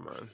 man.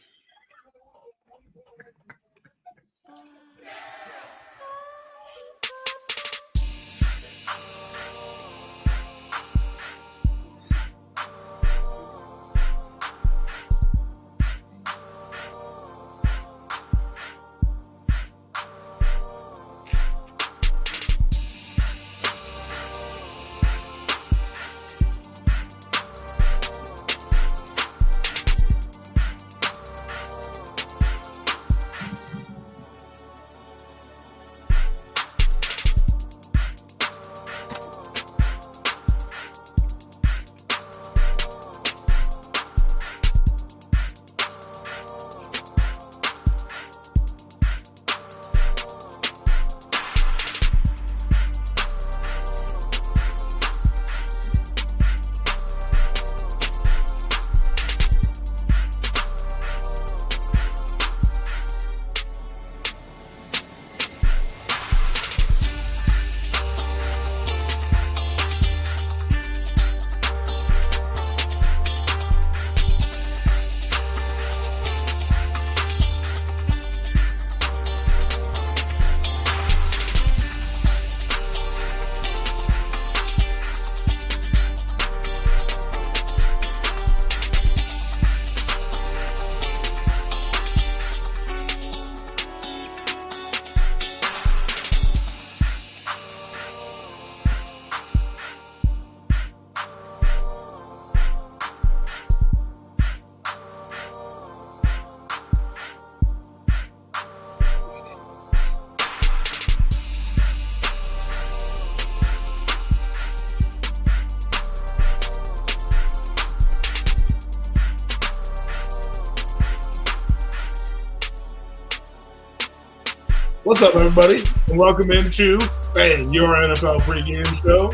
What's up, everybody, and welcome into your NFL Pregame Show.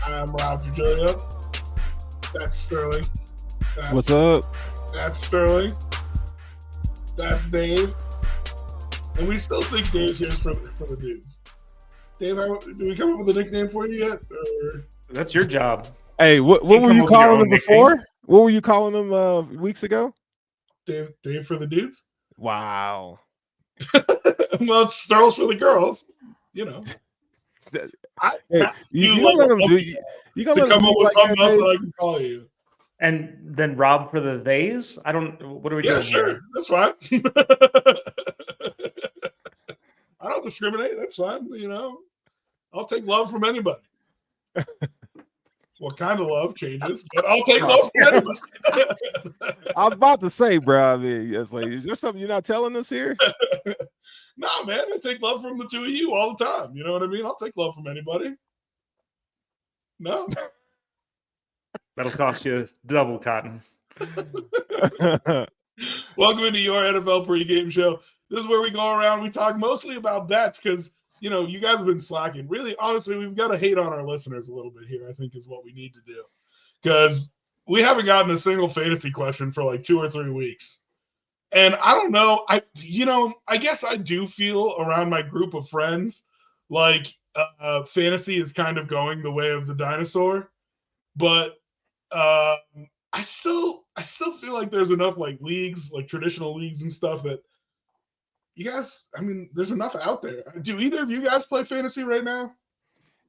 I'm Rob Trujillo. That's Sterling. What's up? That's Sterling. That's Dave. And we still think Dave's here for the dudes. Dave, do we come up with a nickname for you yet? Or? That's your job. Hey, what were you calling him before? What were you calling him weeks ago? Dave for the dudes? Wow. Well, it's Sterls for the girls, you know. You gonna let him do? You gonna let him come up with something else that I can call you? And then Rob for the theys? I don't. What are we doing? Yeah, sure. Here? That's fine. I don't discriminate. That's fine. You know, I'll take love from anybody. What kind of love changes, but I'll take love from anybody. I was about to say, bro. I mean, it's like, is there something you're not telling us here? Nah, man. I take love from the two of you all the time. You know what I mean? I'll take love from anybody. No. That'll cost you double cotton. Welcome into your NFL Pregame Show. This is where we go around. We talk mostly about bets because, you know, you guys have been slacking. Really, honestly, we've got to hate on our listeners a little bit here, I think is what we need to do. Because we haven't gotten a single fantasy question for like 2 or 3 weeks. And I don't know. I guess I do feel around my group of friends like fantasy is kind of going the way of the dinosaur. But I still feel like there's enough like leagues, like traditional leagues and stuff that you guys, I mean, there's enough out there. Do either of you guys play fantasy right now?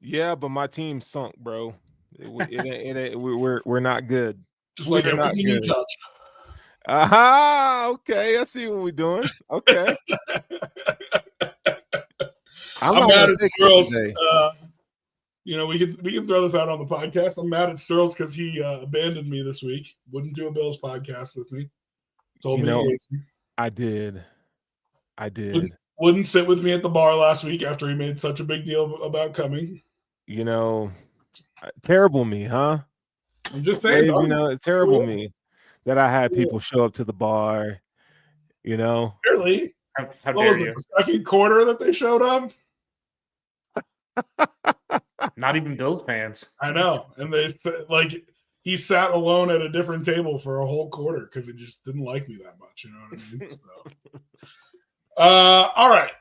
Yeah, but my team sunk, bro. We're not good. Just like everything you touch. Aha, okay. I see what we're doing. Okay. I'm mad at Sterls. You know, we can throw this out on the podcast. I'm mad at Sterls because he abandoned me this week. Wouldn't do a Bills podcast with me. Told me he hates me. I did. Wouldn't sit with me at the bar last week after he made such a big deal about coming. You know, terrible me, huh? I'm just saying. Dave, you know, it's terrible me that I had people show up to the bar, you know. Barely. How what dare was you? it, the second quarter that they showed up? Not even Bills fans. I know. And they said, like, he sat alone at a different table for a whole quarter because he just didn't like me that much. You know what I mean? So. All right.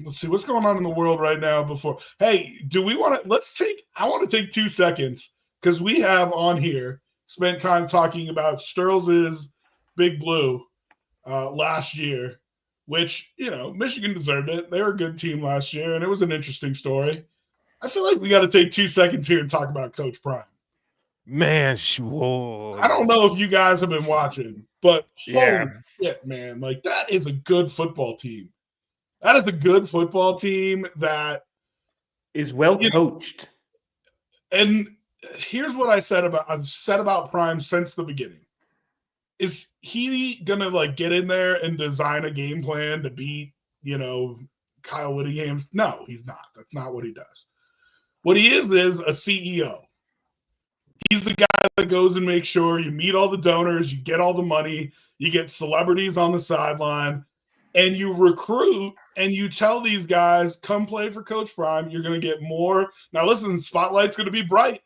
Let's see what's going on in the world right now before. Hey, do we want to I want to take 2 seconds because we have on here spent time talking about Sterls' Big Blue last year, which, Michigan deserved it. They were a good team last year, and it was an interesting story. I feel like we got to take 2 seconds here and talk about Coach Prime. Man, whoa, I don't know if you guys have been watching, but Yeah. holy shit, man. Like, that is a good football team. That is a good football team that Is well coached. And here's what I've said about Prime since the beginning. Is he gonna like get in there and design a game plan to beat, Kyle Whittingham's? No, he's not. That's not what he does. What he is a CEO. He's the guy that goes and makes sure you meet all the donors, you get all the money, you get celebrities on the sideline, and you recruit and you tell these guys, come play for Coach Prime. You're going to get more. Now, listen, spotlight's going to be bright.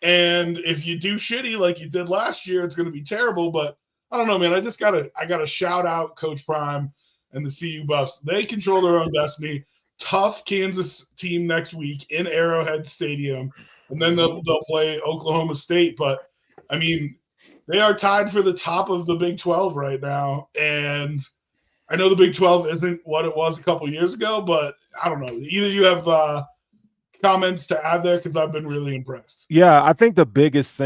And if you do shitty like you did last year, it's going to be terrible. But I don't know, man. I gotta shout out Coach Prime and the CU Buffs. They control their own destiny. Tough Kansas team next week in Arrowhead Stadium, and then they'll play Oklahoma State. But I mean, they are tied for the top of the Big 12 right now, and I know the Big 12 isn't what it was a couple years ago, but I don't know. Either you have comments to add there, because I've been really impressed. Yeah, I think the biggest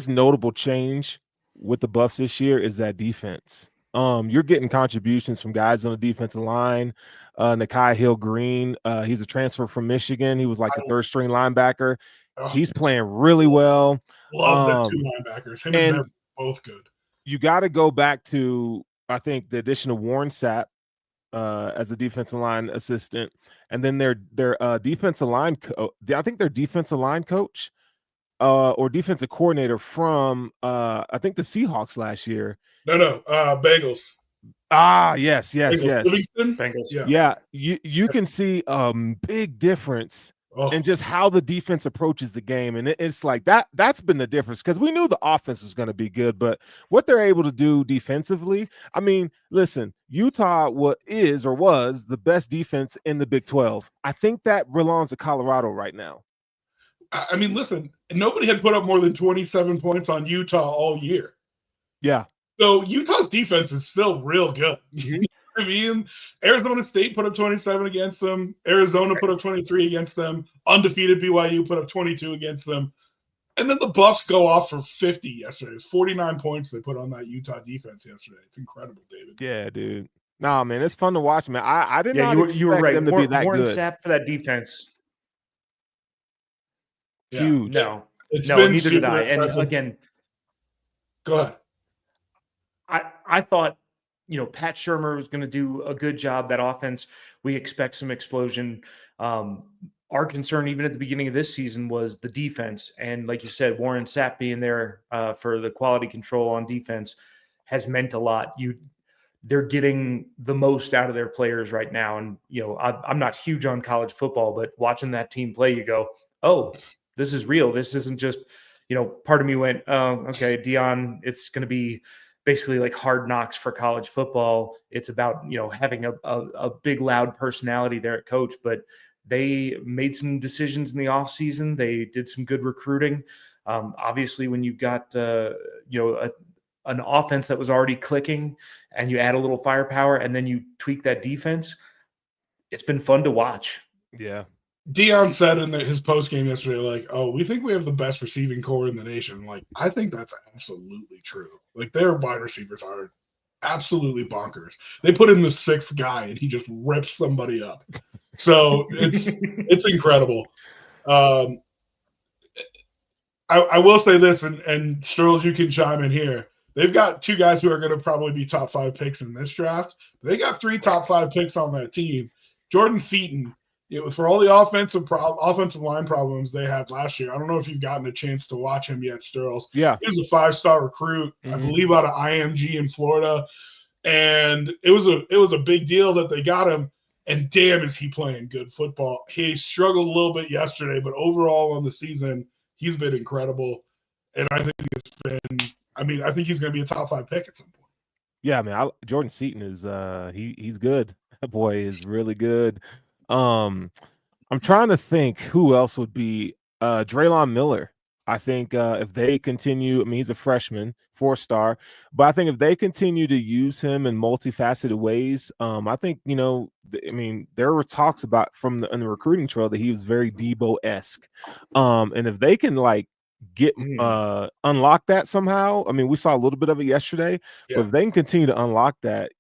notable change with the Buffs this year is that defense. You're getting contributions from guys on the defensive line. Nakai Hill-Green, he's a transfer from Michigan. He was like the third string linebacker. He's playing really well. Love the 2 linebackers. Him and Bev, both good. You got to go back to, I think, the addition of Warren Sapp as a defensive line assistant, and then their defensive line I think their defensive line coach or defensive coordinator from I think the Seahawks last year. No, Bengals. Yes. Livingston? Bengals. Yeah. You can see big difference in just how the defense approaches the game, and it's like that's been the difference, because we knew the offense was going to be good, but what they're able to do defensively. I mean, listen, Utah was the best defense in the Big 12. I think that belongs to Colorado right now. I mean, listen, nobody had put up more than 27 points on Utah all year. Yeah. So Utah's defense is still real good. Mm-hmm. I mean, Arizona State put up 27 against them. Arizona put up 23 against them. Undefeated BYU put up 22 against them. And then the Buffs go off for 50 yesterday. It was 49 points they put on that Utah defense yesterday. It's incredible, David. Yeah, dude. No, man, it's fun to watch, man. I did not expect you were right. them to be that Warren good. Sapp for that defense. Yeah. Huge. No, it's neither did I. And again, go ahead. I thought, Pat Shurmur was going to do a good job. That offense, we expect some explosion. Our concern, even at the beginning of this season, was the defense. And like you said, Warren Sapp being there for the quality control on defense has meant a lot. They're getting the most out of their players right now. And, I'm not huge on college football, but watching that team play, you go, oh, this is real. This isn't just, part of me went, oh, okay, Deion, it's going to be basically like Hard Knocks for college football. It's about, having a big, loud personality there at coach, but they made some decisions in the offseason. They did some good recruiting. Obviously, when you've got, an offense that was already clicking and you add a little firepower and then you tweak that defense, it's been fun to watch. Yeah. Deion said in his post game yesterday, like, oh, we think we have the best receiving core in the nation. Like, I think that's absolutely true. Like, their wide receivers are absolutely bonkers. They put in the 6th guy and he just rips somebody up. So it's incredible. I will say this, and Sturls, you can chime in here. They've got 2 guys who are going to probably be top 5 picks in this draft. They got 3 top 5 picks on that team. Jordan Seaton, for all the offensive line problems they had last year. I don't know if you've gotten a chance to watch him yet, Sturls. Yeah. He was a 5-star recruit, I believe, out of IMG in Florida. And it was a big deal that they got him. And damn, is he playing good football. He struggled a little bit yesterday, but overall on the season, he's been incredible. And I think I think he's going to be a top 5 pick at some point. Yeah, man. Jordan Seaton is he's good. That boy is really good. I'm trying to think who else would be Draylon Miller. I think if they continue, I mean, he's a freshman 4-star. But I think if they continue to use him in multifaceted ways, I think, there were talks about in the recruiting trail that he was very Debo-esque. And if they can get unlock that somehow, we saw a little bit of it yesterday, but if they can continue to unlock that,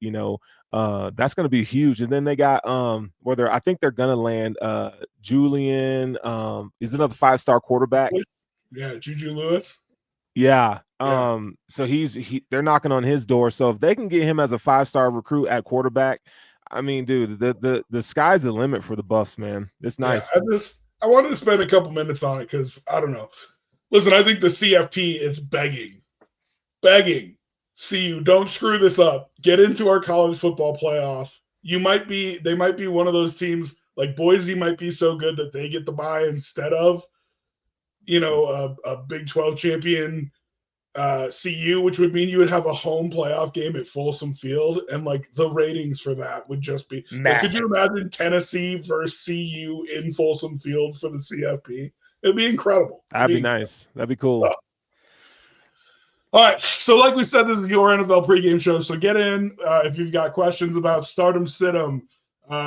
that's going to be huge. And then they got I think they're going to land Julian is another 5-star quarterback. Yeah, Juju Lewis. Yeah. So they're knocking on his door. So if they can get him as a 5-star recruit at quarterback, dude, the sky's the limit for the Buffs, man. It's nice. Yeah, I wanted to spend a couple minutes on it because I don't know. Listen, I think the CFP is begging. CU, don't screw this up. Get into our college football playoff. They might be one of those teams like Boise might be so good that they get the bye instead of, a Big 12 champion CU, which would mean you would have a home playoff game at Folsom Field, and the ratings for that would just be could you imagine Tennessee versus CU in Folsom Field for the CFP? It'd be incredible. That'd be nice. That'd be cool. All right. So like we said, this is your NFL pregame show. So get in if you've got questions about Stardom Situm,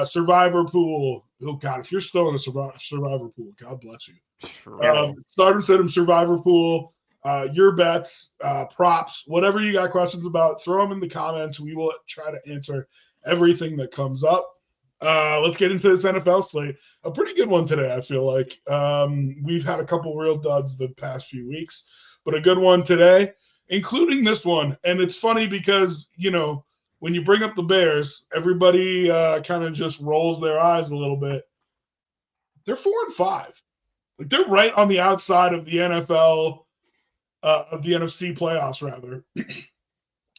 Survivor Pool. Oh, God, if you're still in a Survivor Pool, God bless you. Stardom Situm, Survivor Pool, your bets, props, whatever you got questions about, throw them in the comments. We will try to answer everything that comes up. Let's get into this NFL slate. A pretty good one today, I feel like. We've had a couple real duds the past few weeks, but a good one today, including this one. And it's funny because, when you bring up the Bears, everybody kind of just rolls their eyes a little bit. They're 4-5. They're right on the outside of the NFL, of the NFC playoffs, rather.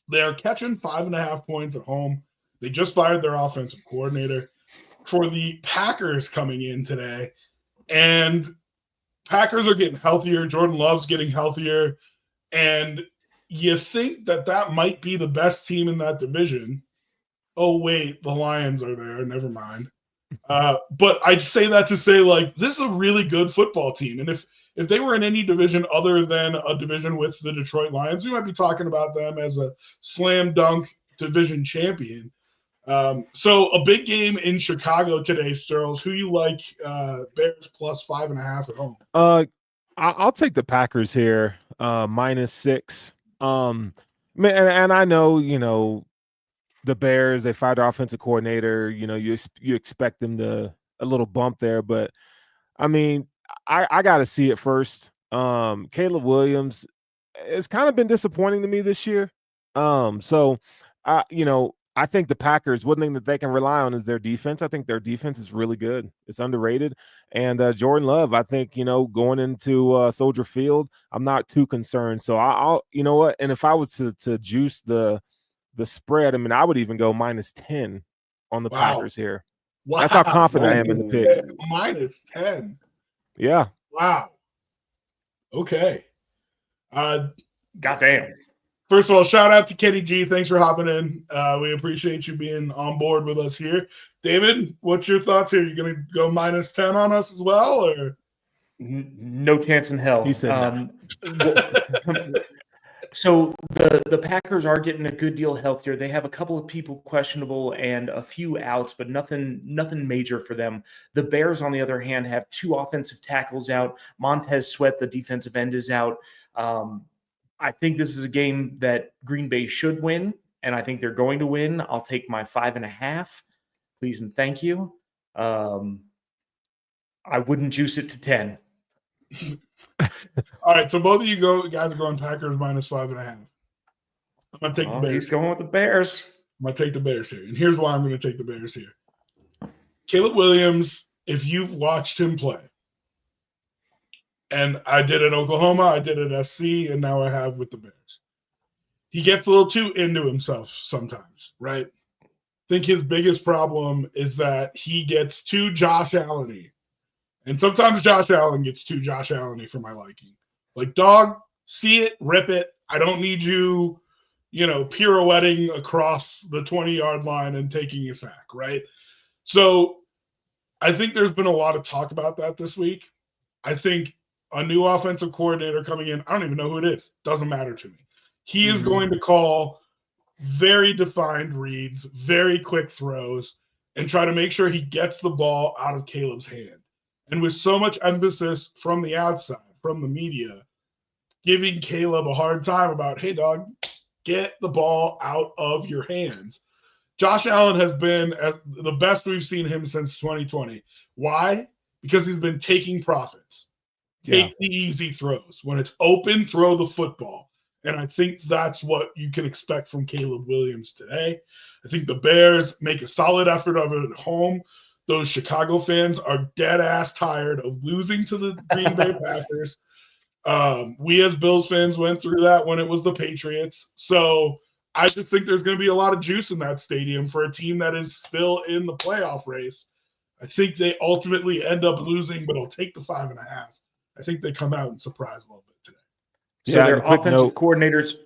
They are catching 5.5 points at home. They just fired their offensive coordinator. For the Packers coming in today, and Packers are getting healthier. Jordan Love's getting healthier, and you think that might be the best team in that division. Oh, wait, the Lions are there. Never mind. But I'd say that to say, this is a really good football team. And if they were in any division other than a division with the Detroit Lions, we might be talking about them as a slam dunk division champion. So a big game in Chicago today, Sterls. Who you like? Bears plus 5.5 at home. I'll take the Packers here, -6. And I know, the Bears, they fired their offensive coordinator. You expect them to a little bump there, but I got to see it first. Caleb Williams has kind of been disappointing to me this year. I think the Packers, one thing that they can rely on is their defense. I think their defense is really good. It's underrated. And Jordan Love, I think, going into Soldier Field, I'm not too concerned. So I'll you know what? And if I was to juice the spread, I would even go -10 on the Packers here. Wow. That's how confident I am in the pick. -10. Yeah. Wow. Okay. Goddamn. First of all, shout out to Kenny G. Thanks for hopping in. We appreciate you being on board with us here. David, what's your thoughts here? You going to go -10 on us as well, or no chance in hell? He said So the Packers are getting a good deal healthier. They have a couple of people questionable and a few outs, but nothing major for them. The Bears, on the other hand, have 2 offensive tackles out. Montez Sweat, the defensive end, is out. I think this is a game that Green Bay should win, and I think they're going to win. I'll take my 5.5, please and thank you. I wouldn't juice it to 10. All right, so both of you guys are going Packers -5.5. I'm going to take the Bears. He's going with the Bears. I'm going to take the Bears here, and here's why I'm going to take the Bears here. Caleb Williams, if you've watched him play, and I did at Oklahoma, I did at SC, and now I have with the Bears. He gets a little too into himself sometimes, right? I think his biggest problem is that he gets too Josh Allen-y. And sometimes Josh Allen gets too Josh Allen-y for my liking. Dog, see it, rip it. I don't need you, pirouetting across the 20-yard line and taking a sack, right? So I think there's been a lot of talk about that this week. I think a new offensive coordinator coming in, I don't even know who it is. Doesn't matter to me. he is going to call very defined reads, very quick throws, and try to make sure he gets the ball out of Caleb's hand. And with so much emphasis from the outside, from the media, giving Caleb a hard time about, hey, dog, get the ball out of your hands. Josh Allen has been at the best we've seen him since 2020. Why? Because he's been taking profits. Take the easy throws. When it's open, throw the football. And I think that's what you can expect from Caleb Williams today. I think the Bears make a solid effort of it at home. Those Chicago fans are dead ass tired of losing to the Green Bay Packers. We as Bills fans went through that when it was the Patriots. So I just think there's going to be a lot of juice in that stadium for a team that is still in the playoff race. I think they ultimately end up losing, but I'll take the 5.5. I think they come out and surprise a little bit today. So their offensive coordinator's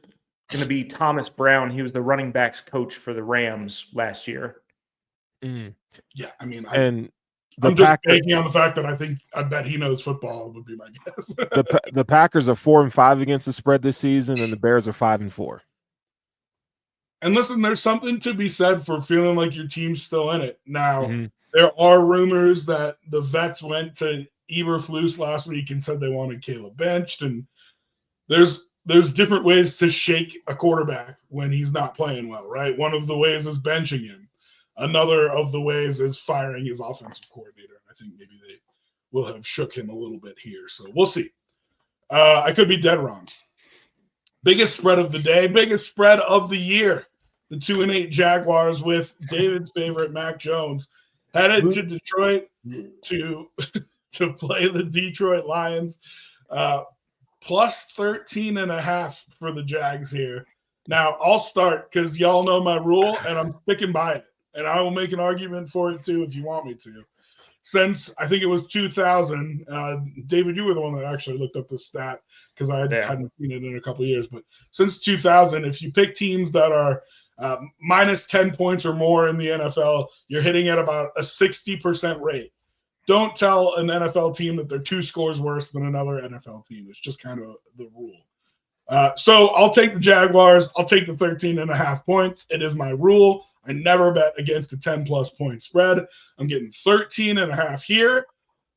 going to be Thomas Brown. He was the running backs coach for the Rams last year. Yeah, I mean, I'm just banking on the fact that I bet he knows football would be my guess. The Packers are 4-5 against the spread this season, and the Bears are 5-4. And listen, there's something to be said for feeling like your team's still in it. Now, there are rumors that the vets went to Eberflus last week and said they wanted Caleb benched, and there's different ways to shake a quarterback when he's not playing well, right? One of the ways is benching him. Another of the ways is firing his offensive coordinator. And I think maybe they will have shook him a little bit here. So we'll see. I could be dead wrong. Biggest spread of the day, biggest spread of the year. The 2-8 Jaguars with David's favorite Mac Jones headed to Detroit to play the Detroit Lions. Plus 13.5 for the Jags here. Now, I'll start because y'all know my rule, and I'm sticking by it. And I will make an argument for it, too, if you want me to. Since I think it was 2000, David, you were the one that actually looked up this stat because I hadn't seen it in a couple of years. But since 2000, if you pick teams that are minus 10 points or more in the NFL, you're hitting at about a 60% rate. Don't tell an NFL team that they're 2 scores worse than another NFL team. It's just kind of the rule. So I'll take the Jaguars. I'll take the 13.5 points. It is my rule. I never bet against a 10-plus point spread. I'm getting 13.5 here.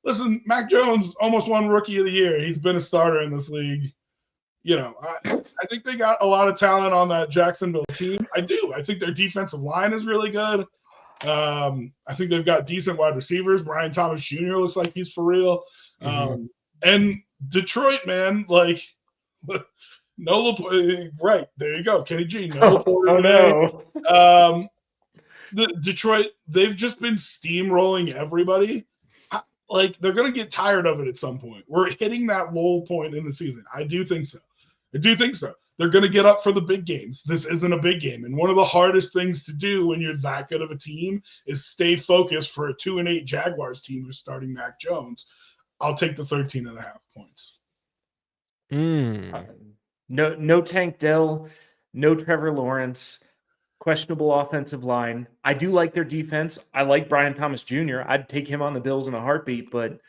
Listen, Mac Jones almost won Rookie of the Year. He's been a starter in this league. You know, I think they got a lot of talent on that Jacksonville team. I do. I think their defensive line is really good. I think they've got decent wide receivers. Brian Thomas Jr. looks like he's for real. And Detroit, man, like, no, right, there you go. Kenny G. No. The Detroit, they've just been steamrolling everybody. Like, they're going to get tired of it at some point. We're hitting that low point in the season. I do think so. They're going to get up for the big games. This isn't a big game. And one of the hardest things to do when you're that good of a team is stay focused for a 2-8 Jaguars team who's starting Mac Jones. I'll take the 13.5 points. No Tank Dell, no Trevor Lawrence, questionable offensive line. I do like their defense. I like Brian Thomas Jr. I'd take him on the Bills in a heartbeat, but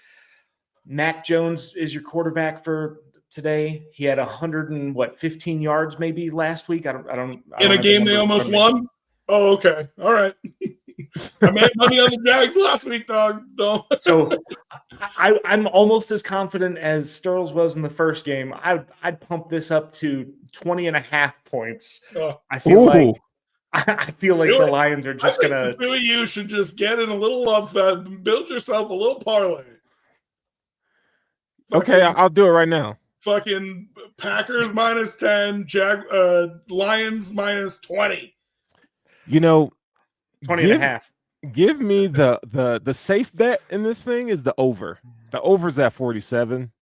Mac Jones is your quarterback for today. He had 15 yards maybe last week. I don't in a game they almost won. Oh, okay. All right. I made money on the Jags last week, dog. Don't. So I'm almost as confident as Sterles was in the first game. I'd pump this up to 20.5 points. I feel like the Lions are just gonna. The two of you should just get in a little love fest, build yourself a little parlay. Okay, I'll do it right now. Fucking Packers minus 10, Lions minus 20. You know, 20.5. Give me the safe bet in this thing is the over. The over's at 47.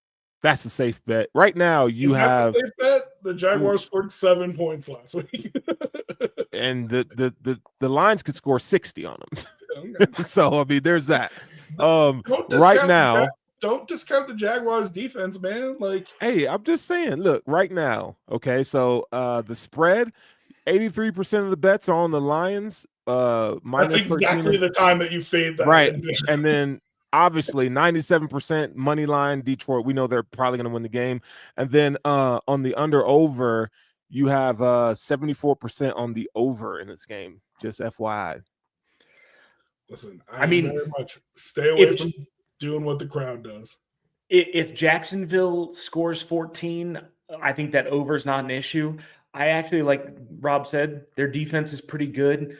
That's a safe bet. Right now, you have the safe bet. The Jaguars scored 7 points last week. And the Lions could score 60 on them. So I mean, there's that. Right now. Don't discount the Jaguars defense, man. Like, hey, I'm just saying, look, right now, okay, so the spread, 83% of the bets are on the Lions. That's exactly the time that you fade that. Right. And then obviously 97% money line Detroit. We know they're probably going to win the game. And then on the under over, You have 74% on the over in this game. Just FYI. Listen, I mean, very much stay away from doing what the crowd does. If Jacksonville scores 14, I think that over is not an issue. I actually, like Rob said, their defense is pretty good.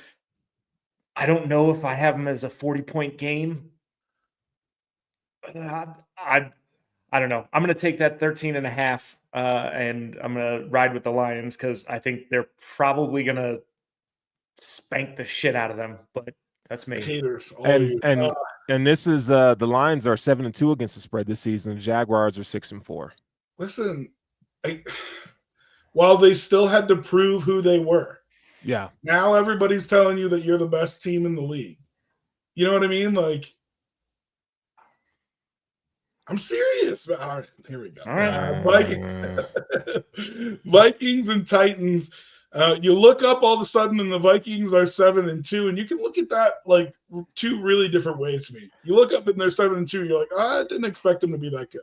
I don't know if I have them as a 40-point game. I don't know. I'm going to take that 13.5, and I'm going to ride with the Lions because I think they're probably going to spank the shit out of them. But that's me. Haters, and this is the Lions are 7-2 against the spread this season. The Jaguars are 6-4. Listen, while they still had to prove who they were, yeah. Now everybody's telling you that you're the best team in the league. You know what I mean? Like, I'm serious. All right, here we go. All right. Vikings and Titans. You look up all of a sudden, and the Vikings are 7-2, and you can look at that like two really different ways to me. You look up and they're 7-2, you're like, I didn't expect them to be that good.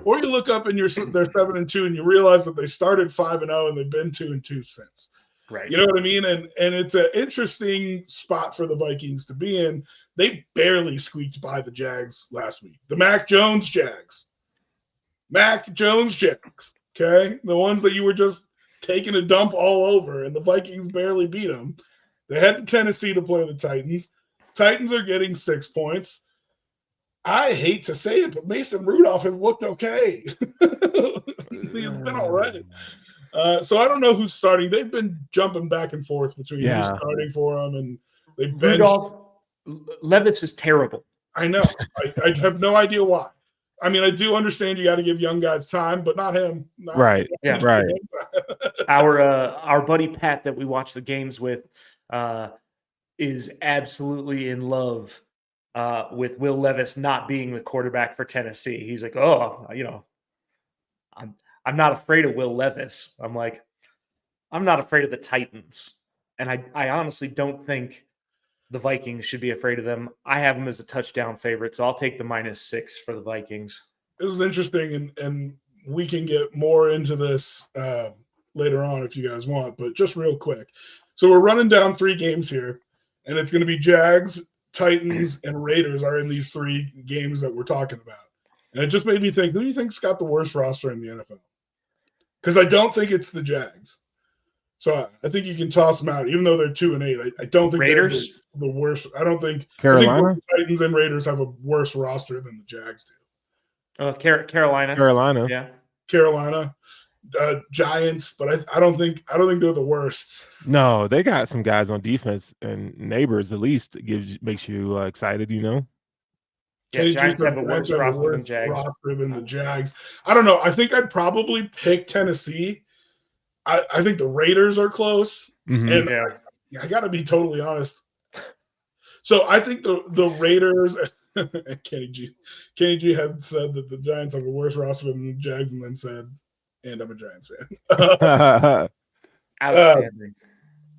Or you look up and they're 7-2, and you realize that they started 5-0 and they've been 2-2 since. Right. You know what I mean? And it's an interesting spot for the Vikings to be in. They barely squeaked by the Jags last week. The Mac Jones Jags. Okay? The ones that you were just taking a dump all over, and the Vikings barely beat them. They head to Tennessee to play the Titans. Titans are getting 6 points. I hate to say it, but Mason Rudolph has looked okay. He's been all right. So I don't know who's starting. They've been jumping back and forth between who's starting for them, and they benched. Rudolph, Levis is terrible. I know. I have no idea why. I mean, I do understand you got to give young guys time, but not him. Right. Our buddy Pat that we watch the games with is absolutely in love with Will Levis not being the quarterback for Tennessee. He's like, I'm not afraid of Will Levis. I'm like, I'm not afraid of the Titans. And I honestly don't think the Vikings should be afraid of them. I have them as a touchdown favorite, so I'll take the -6 for the Vikings. This is interesting, and we can get more into this later on if you guys want, but just real quick. So we're running down 3 games here, and it's going to be Jags, Titans, and Raiders are in these 3 games that we're talking about. And it just made me think, who do you think's got the worst roster in the NFL? Because I don't think it's the Jags. So I think you can toss them out, even though they're 2-8. I don't think Raiders the worst. I don't think Carolina. I think the Titans and Raiders have a worse roster than the Jags do. Carolina. Yeah. Carolina, Giants, but I don't think they're the worst. No, they got some guys on defense, and Neighbors at least makes you excited. You know. Yeah, Giants have a worse roster than the Jags. I don't know. I think I'd probably pick Tennessee. I think the Raiders are close. Mm-hmm. And I got to be totally honest. So I think the Raiders – Kenny G had said that the Giants have a worse roster than the Jags and then said, and I'm a Giants fan. Outstanding.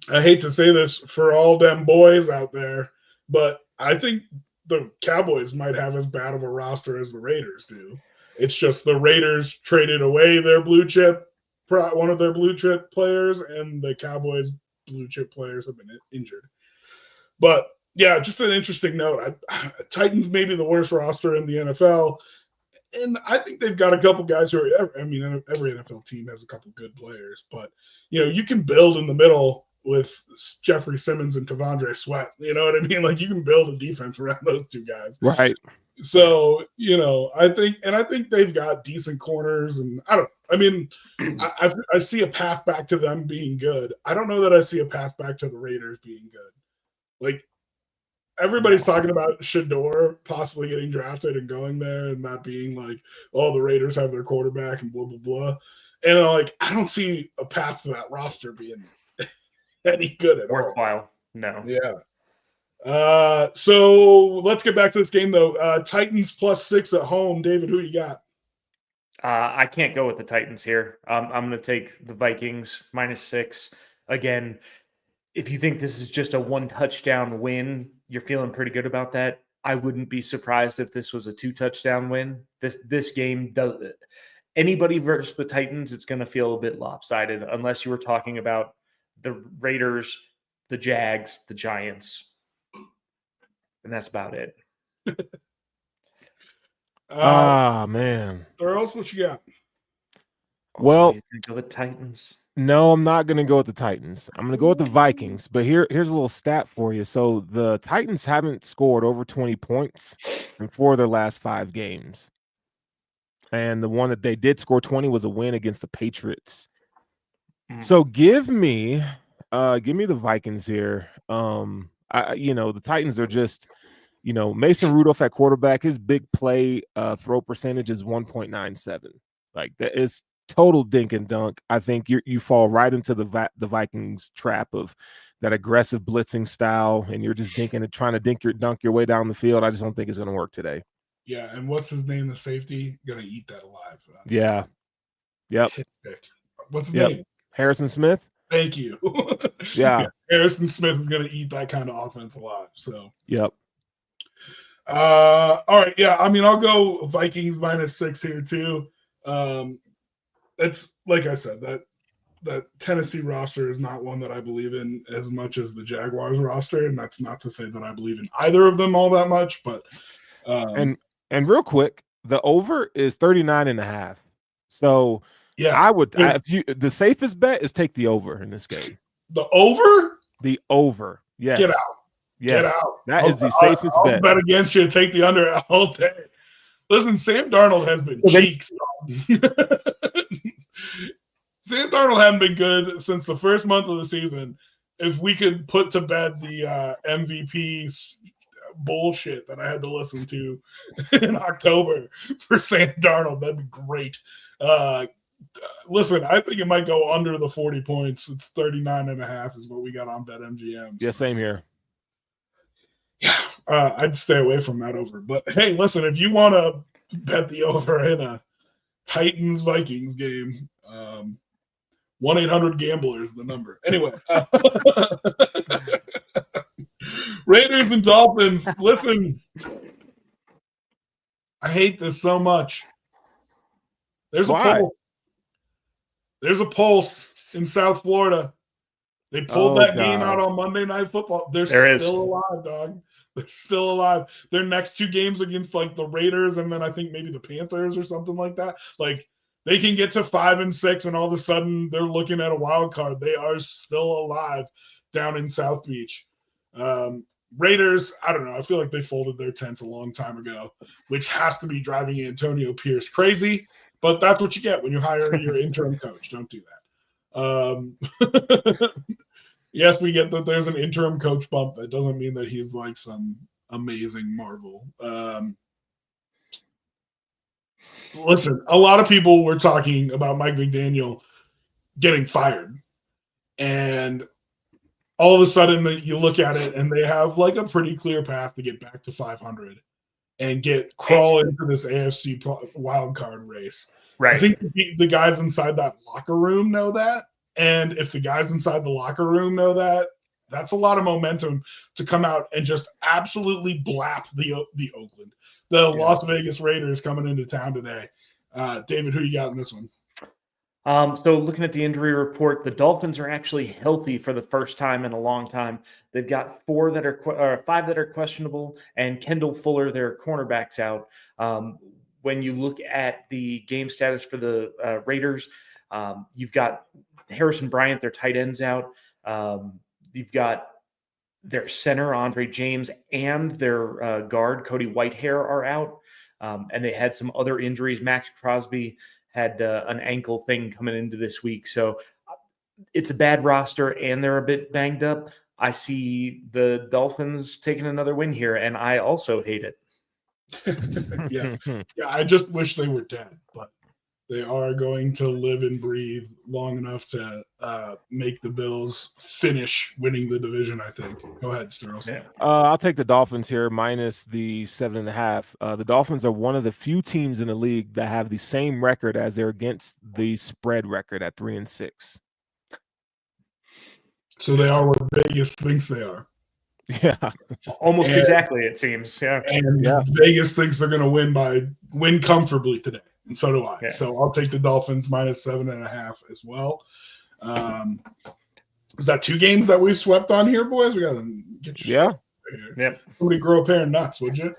I hate to say this for all them boys out there, but I think the Cowboys might have as bad of a roster as the Raiders do. It's just the Raiders traded away their one of their blue chip players, and the Cowboys blue chip players have been injured. But yeah, just an interesting note. Titans may be the worst roster in the NFL, and I think they've got a couple guys who are. I mean, every NFL team has a couple good players, but you can build in the middle with Jeffrey Simmons and Tavondre Sweat. You know what I mean? Like, you can build a defense around those 2 guys. Right. So, I think they've got decent corners, and I don't know. I mean, I see a path back to them being good. I don't know that I see a path back to the Raiders being good. Like, everybody's talking about Shador possibly getting drafted and going there and not being like, oh, the Raiders have their quarterback and blah, blah, blah. And I don't see a path to that roster being any good at worthwhile. all. No. Yeah. So let's get back to this game, though. Titans +6 at home. David, who you got? I can't go with the Titans here. I'm going to take the Vikings -6. Again, if you think this is just a 1-touchdown win, you're feeling pretty good about that. I wouldn't be surprised if this was a 2-touchdown win. This game does. anybody versus the Titans, it's going to feel a bit lopsided unless you were talking about the Raiders, the Jags, the Giants. And that's about it. Man. Earls, what you got? Well, he's going to go with Titans. No, I'm not going to go with the Titans. I'm going to go with the Vikings. But here's a little stat for you. So the Titans haven't scored over 20 points in 4 of their last 5 games. And the one that they did score 20 was a win against the Patriots. So give me the Vikings here. The Titans are just, Mason Rudolph at quarterback. His big play throw percentage is 1.97. Like that is total dink and dunk. I think you fall right into the Vikings trap of that aggressive blitzing style, and you're just trying to dunk your way down the field. I just don't think it's going to work today. Yeah, and what's his name? The safety gonna eat that alive. Yeah. Yep. What's his name? Harrison Smith. Thank you. Yeah. Harrison Smith is gonna eat that kind of offense alive. So. Yep. All right. Yeah. I mean, I'll go Vikings -6 here too. It's like I said, that Tennessee roster is not one that I believe in as much as the Jaguars roster, and that's not to say that I believe in either of them all that much. But and real quick, the over is 39.5. So yeah, the safest bet is take the over in this game. The over? The over. Yes. Get out. Yes. Get out. That is the safest bet. I'll bet against you. Take the under all day. Listen, Sam Darnold has been cheeks. Sam Darnold hadn't been good since the first month of the season. If we could put to bed the MVP bullshit that I had to listen to in October for Sam Darnold, that'd be great. Listen, I think it might go under the 40 points. It's 39.5 is what we got on BetMGM. Yeah, same here. Yeah, I'd stay away from that over. But hey, listen, if you want to bet the over in a Titans-Vikings game, 1-800-GAMBLER is the number. Anyway, Raiders and Dolphins. Listen, I hate this so much. There's a pulse. There's a pulse in South Florida. They pulled that game out on Monday Night Football. They're still alive, dog. They're still alive. Their next 2 games against like the Raiders and then I think maybe the Panthers or something like that. Like they can get to 5-6 and all of a sudden they're looking at a wild card. They are still alive down in South Beach. Raiders, I don't know. I feel like they folded their tents a long time ago, which has to be driving Antonio Pierce crazy. But that's what you get when you hire your interim coach. Don't do that. Yes, we get that there's an interim coach bump. That doesn't mean that he's like some amazing marvel. Listen, a lot of people were talking about Mike McDaniel getting fired. And all of a sudden you look at it and they have like a pretty clear path to get back to 500 and crawl into this AFC wild card race. Right. I think the guys inside that locker room know that. And if the guys inside the locker room know that, that's a lot of momentum to come out and just absolutely blap the Oakland, Las Vegas Raiders coming into town today. David, who you got in this one? So looking at the injury report, the Dolphins are actually healthy for the first time in a long time. They've got 5 that are questionable, and Kendall Fuller, their cornerbacks, out. When you look at the game status for the Raiders, you've got Harrison Bryant, their tight ends, out. You've got their center, Andre James, and their guard, Cody Whitehair, are out. And they had some other injuries. Max Crosby had an ankle thing coming into this week. So it's a bad roster, and they're a bit banged up. I see the Dolphins taking another win here, and I also hate it. Yeah, I just wish they were dead, but they are going to live and breathe long enough to make the Bills finish winning the division, I think. Go ahead, Sterles. Yeah. I'll take the Dolphins here minus the 7.5. The Dolphins are one of the few teams in the league that have the same record as their against the spread record at 3-6. So they are what Vegas thinks they are. Yeah, almost exactly. It seems. Yeah, and Vegas thinks they're going to win comfortably today. And so do I. Yeah. So I'll take the Dolphins minus 7.5 as well. Is that 2 games that we've swept on here, boys? We got to get your Yeah. Yep. Somebody grow a pair of nuts, would you?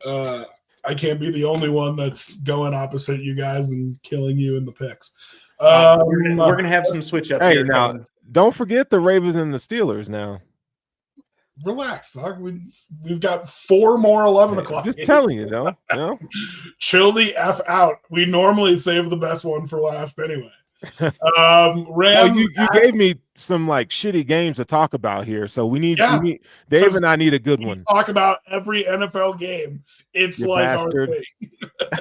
I can't be the only one that's going opposite you guys and killing you in the picks. We're gonna have some switch up here. Now, don't forget the Ravens and the Steelers now. Relax, dog. We've got 4 more 11 o'clock. Just telling you, though. No? Chill the F out. We normally save the best one for last anyway. Rams. You gave me some like shitty games to talk about here, so we need Dave and I need a good one. Talk about every NFL game. It's you like bastard. our thing.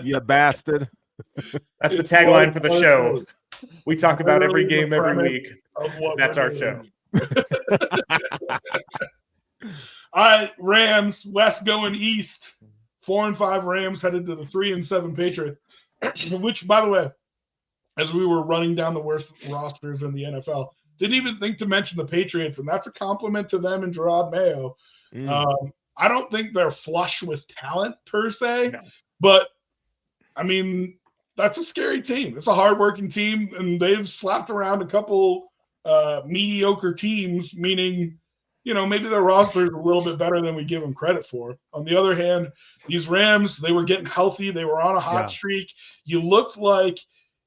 You bastard. That's the tagline for the show. We talk about every game every week. That's our show. All right, Rams, West going east. 4-5 Rams headed to the 3-7 Patriots, which, by the way, as we were running down the worst rosters in the NFL, didn't even think to mention the Patriots, and that's a compliment to them and Gerard Mayo. I don't think they're flush with talent per se, but I mean, that's a scary team. It's a hardworking team, and they've slapped around a couple mediocre teams, meaning, maybe their roster is a little bit better than we give them credit for. On the other hand, these Rams, they were getting healthy. They were on a hot streak. You looked like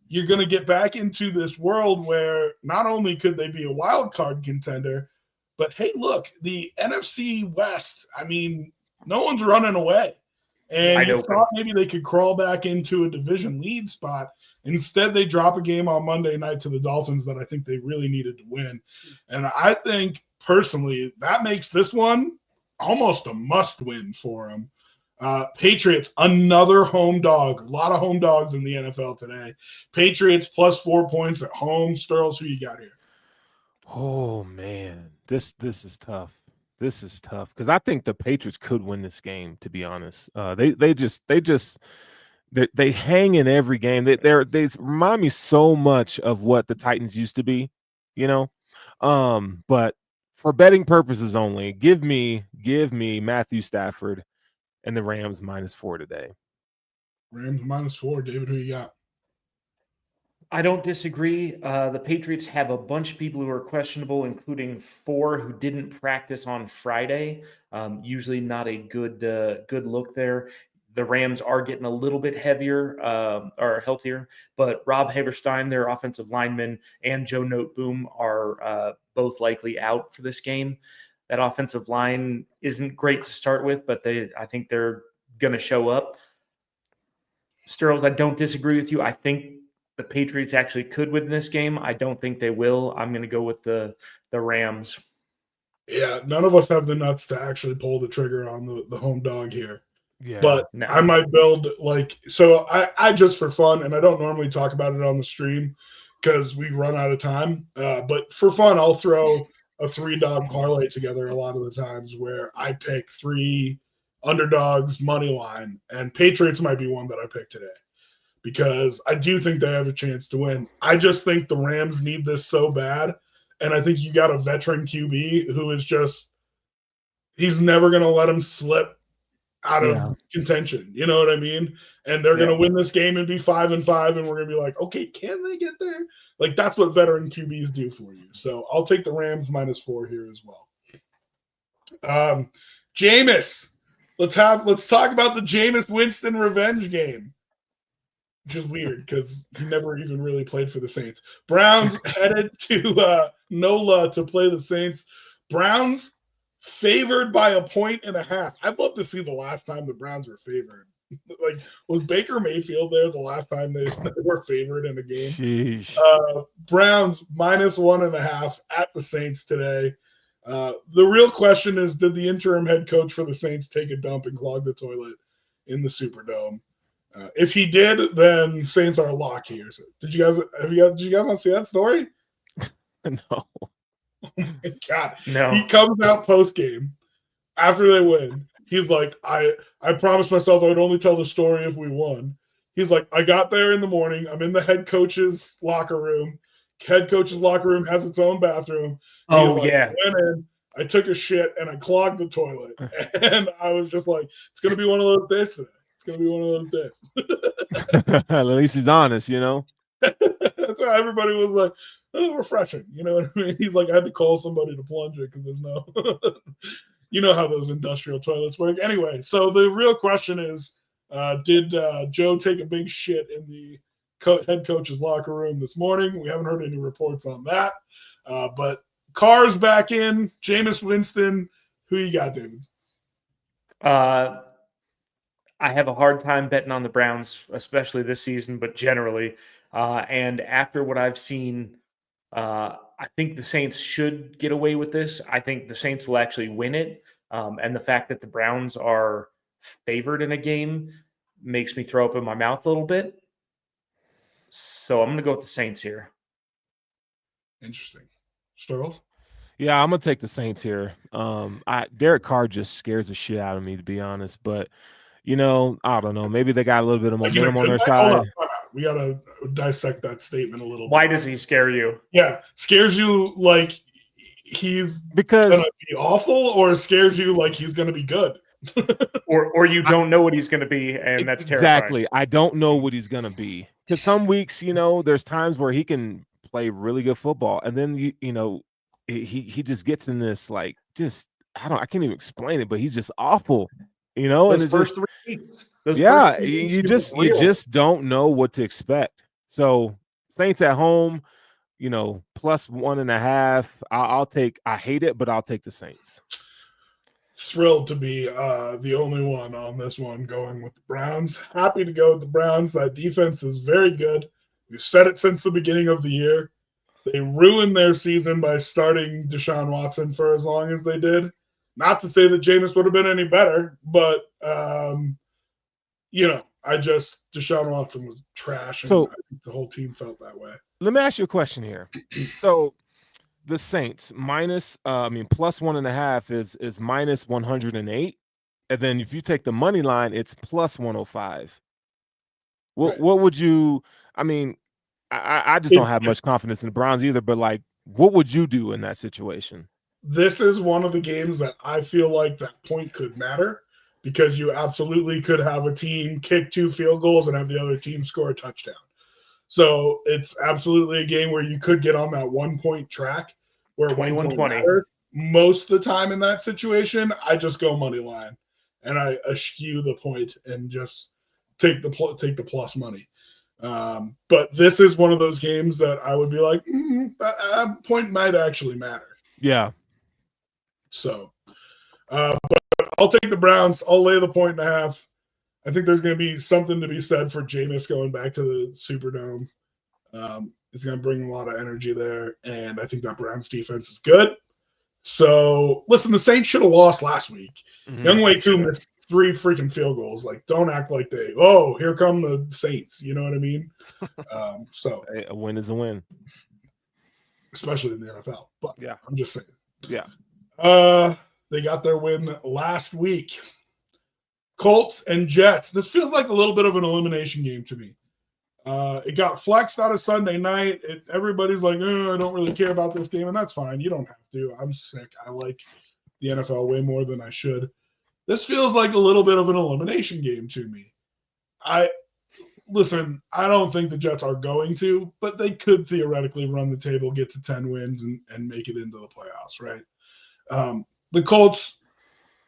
you're going to get back into this world where not only could they be a wild card contender, but hey, look, the NFC West, I mean, no one's running away. And you thought maybe they could crawl back into a division lead spot. Instead, they drop a game on Monday night to the Dolphins that I think they really needed to win. And I think, personally, that makes this one almost a must-win for them. Patriots, another home dog. A lot of home dogs in the NFL today. Patriots plus 4 points at home. Sterls, who you got here? Oh, man. This is tough. This is tough because I think the Patriots could win this game, to be honest. They hang in every game. They remind me so much of what the Titans used to be, But for betting purposes only, give me Matthew Stafford and the Rams -4 today. Rams -4. David, who you got? I don't disagree. The Patriots have a bunch of people who are questionable, including 4 who didn't practice on Friday. Usually not a good look there. The Rams are getting a little bit heavier or healthier, but Rob Haverstein, their offensive lineman, and Joe Noteboom are both likely out for this game. That offensive line isn't great to start with, but I think they're going to show up. Sterls, I don't disagree with you. I think the Patriots actually could win this game. I don't think they will. I'm going to go with the Rams. Yeah, none of us have the nuts to actually pull the trigger on the home dog here. Yeah, but I might build so I just for fun, and I don't normally talk about it on the stream because we run out of time. But for fun, I'll throw a 3-dog parlay together a lot of the times where I pick 3 underdogs money line, and Patriots might be one that I pick today because I do think they have a chance to win. I just think the Rams need this so bad, and I think you got a veteran QB who is he's never going to let him slip out of contention, you know what I mean? And they're going to win this game and be 5-5, and we're going to be like, okay, can they get there? Like, that's what veteran QBs do for you. So I'll take the Rams -4 here as well. Jameis, let's talk about the Jameis Winston revenge game, which is weird because he never even really played for the Saints. Browns headed to NOLA to play the Saints. Browns favored by 1.5. I'd love to see the last time the Browns were favored. Like, was Baker Mayfield there the last time they were favored in a game? Sheesh. Browns -1.5 at the Saints today. The real question is, did the interim head coach for the Saints take a dump and clog the toilet in the Superdome? If he did, then Saints are a lock here. So did you guys not see that story? No. Oh my God. No. He comes out post game after they win. He's like, I promised myself I would only tell the story if we won. He's like, I got there in the morning. I'm in the head coach's locker room. Head coach's locker room has its own bathroom. Oh, like, yeah. I went in, I took a shit, and I clogged the toilet. And I was just like, it's going to be one of those days today. It's going to be one of those days. At least he's honest, you know. That's why everybody was like, "Oh, refreshing." You know what I mean? He's like, I had to call somebody to plunge it because there's no. You know how those industrial toilets work. Anyway, so the real question is, did Joe take a big shit in the head coach's locker room this morning? We haven't heard any reports on that. But Carr's back in. Jameis Winston. Who you got, David? I have a hard time betting on the Browns, especially this season, but generally. And after what I've seen, I think the Saints should get away with this. I think the Saints will actually win it. And the fact that the Browns are favored in a game makes me throw up in my mouth a little bit. So I'm going to go with the Saints here. Interesting. Sterles? Yeah, I'm gonna take the Saints here. Derek Carr just scares the shit out of me, to be honest. But I don't know. Maybe they got a little bit of momentum on their side. We gotta dissect that statement a little. Why does he scare you? Yeah, scares you like he's gonna be awful, or scares you like he's gonna be good, or you don't know what he's gonna be, and that's terrifying. Exactly. I don't know what he's gonna be, because some weeks, there's times where he can play really good football, and then he just gets in this I can't even explain it, but he's just awful, Those and first 3 weeks. You just don't know what to expect. So Saints at home, plus 1.5. I hate it, but I'll take the Saints. Thrilled to be the only one on this one going with the Browns. Happy to go with the Browns. That defense is very good. We've said it since the beginning of the year. They ruined their season by starting Deshaun Watson for as long as they did. Not to say that Jameis would have been any better, but Deshaun Watson was trash, and I think the whole team felt that way. Let me ask you a question here. So the Saints plus 1.5 is minus 108, and then if you take the money line, it's plus 105. What would you? I just don't have much confidence in the Browns either. But what would you do in that situation? This is one of the games that I feel like that point could matter, because you absolutely could have a team kick 2 field goals and have the other team score a touchdown. So it's absolutely a game where you could get on that 1-point track where 21-20. Most of the time in that situation, I just go money line and I eschew the point and just take the plus money. But this is one of those games that I would be like, that point might actually matter. Yeah. So, but I'll take the Browns. I'll lay the 1.5. I think there's going to be something to be said for Jameis going back to the Superdome. It's going to bring a lot of energy there, and I think that Browns defense is good. So, listen, the Saints should have lost last week. Young Wei Koo missed 3 freaking field goals. Don't act like here come the Saints. You know what I mean? So a win is a win, especially in the NFL. But yeah, I'm just saying. Yeah. They got their win last week. Colts and Jets. This feels like a little bit of an elimination game to me. It got flexed out of Sunday night. Everybody's like, I don't really care about this game, and that's fine. You don't have to. I'm sick. I like the NFL way more than I should. This feels like a little bit of an elimination game to me. I don't think the Jets are going to, but they could theoretically run the table, get to 10 wins, and make it into the playoffs, right? The Colts,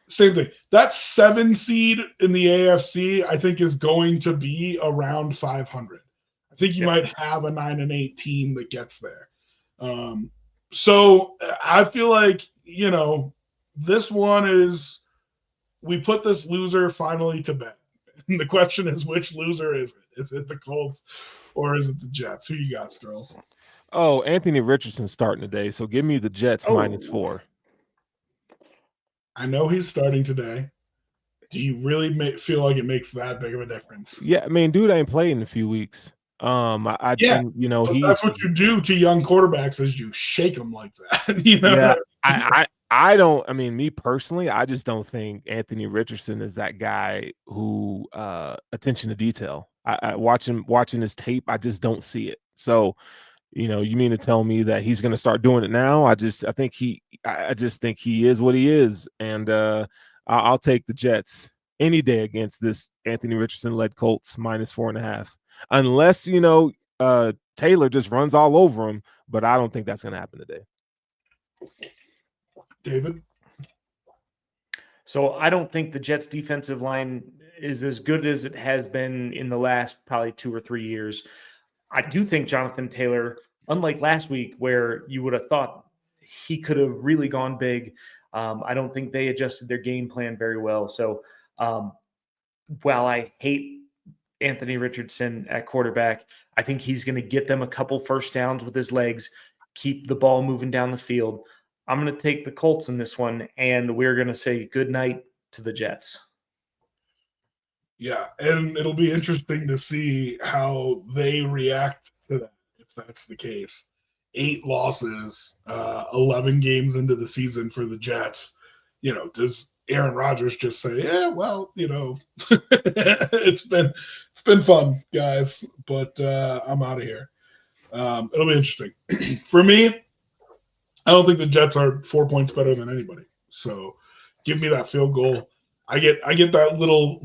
same thing. That 7 seed in the AFC, I think, is going to be around 500. I think you might have a 9-8 team that gets there. So I feel like, this one is, we put this loser finally to bed. And the question is, which loser is it? Is it the Colts or is it the Jets? Who you got, Sterles? Oh, Anthony Richardson's starting today, so give me the Jets -4. I know he's starting today. Do you really feel like it makes that big of a difference? Yeah, dude ain't played in a few weeks. And, that's what you do to young quarterbacks, is you shake them like that. Yeah, I don't. Me personally, I just don't think Anthony Richardson is that guy who attention to detail. I watching his tape, I just don't see it. So, you mean to tell me that he's going to start doing it now? I just think he is what he is, and I'll take the Jets. any day against this Anthony Richardson led Colts -4.5, unless Taylor just runs all over him. But I don't think that's going to happen today. David? So I don't think the Jets defensive line is as good as it has been in the last probably 2 or 3 years. I do think Jonathan Taylor, unlike last week where you would have thought he could have really gone big, I don't think they adjusted their game plan very well. So while I hate Anthony Richardson at quarterback, I think he's going to get them a couple first downs with his legs, keep the ball moving down the field. I'm going to take the Colts in this one, and we're going to say good night to the Jets. Yeah, and it'll be interesting to see how they react to that if that's the case. 8 losses, 11 games into the season for the Jets. Does Aaron Rodgers just say, "Yeah, well, it's been fun, guys, but I'm out of here." It'll be interesting. For me, I don't think the Jets are 4 points better than anybody. So give me that field goal. I get that little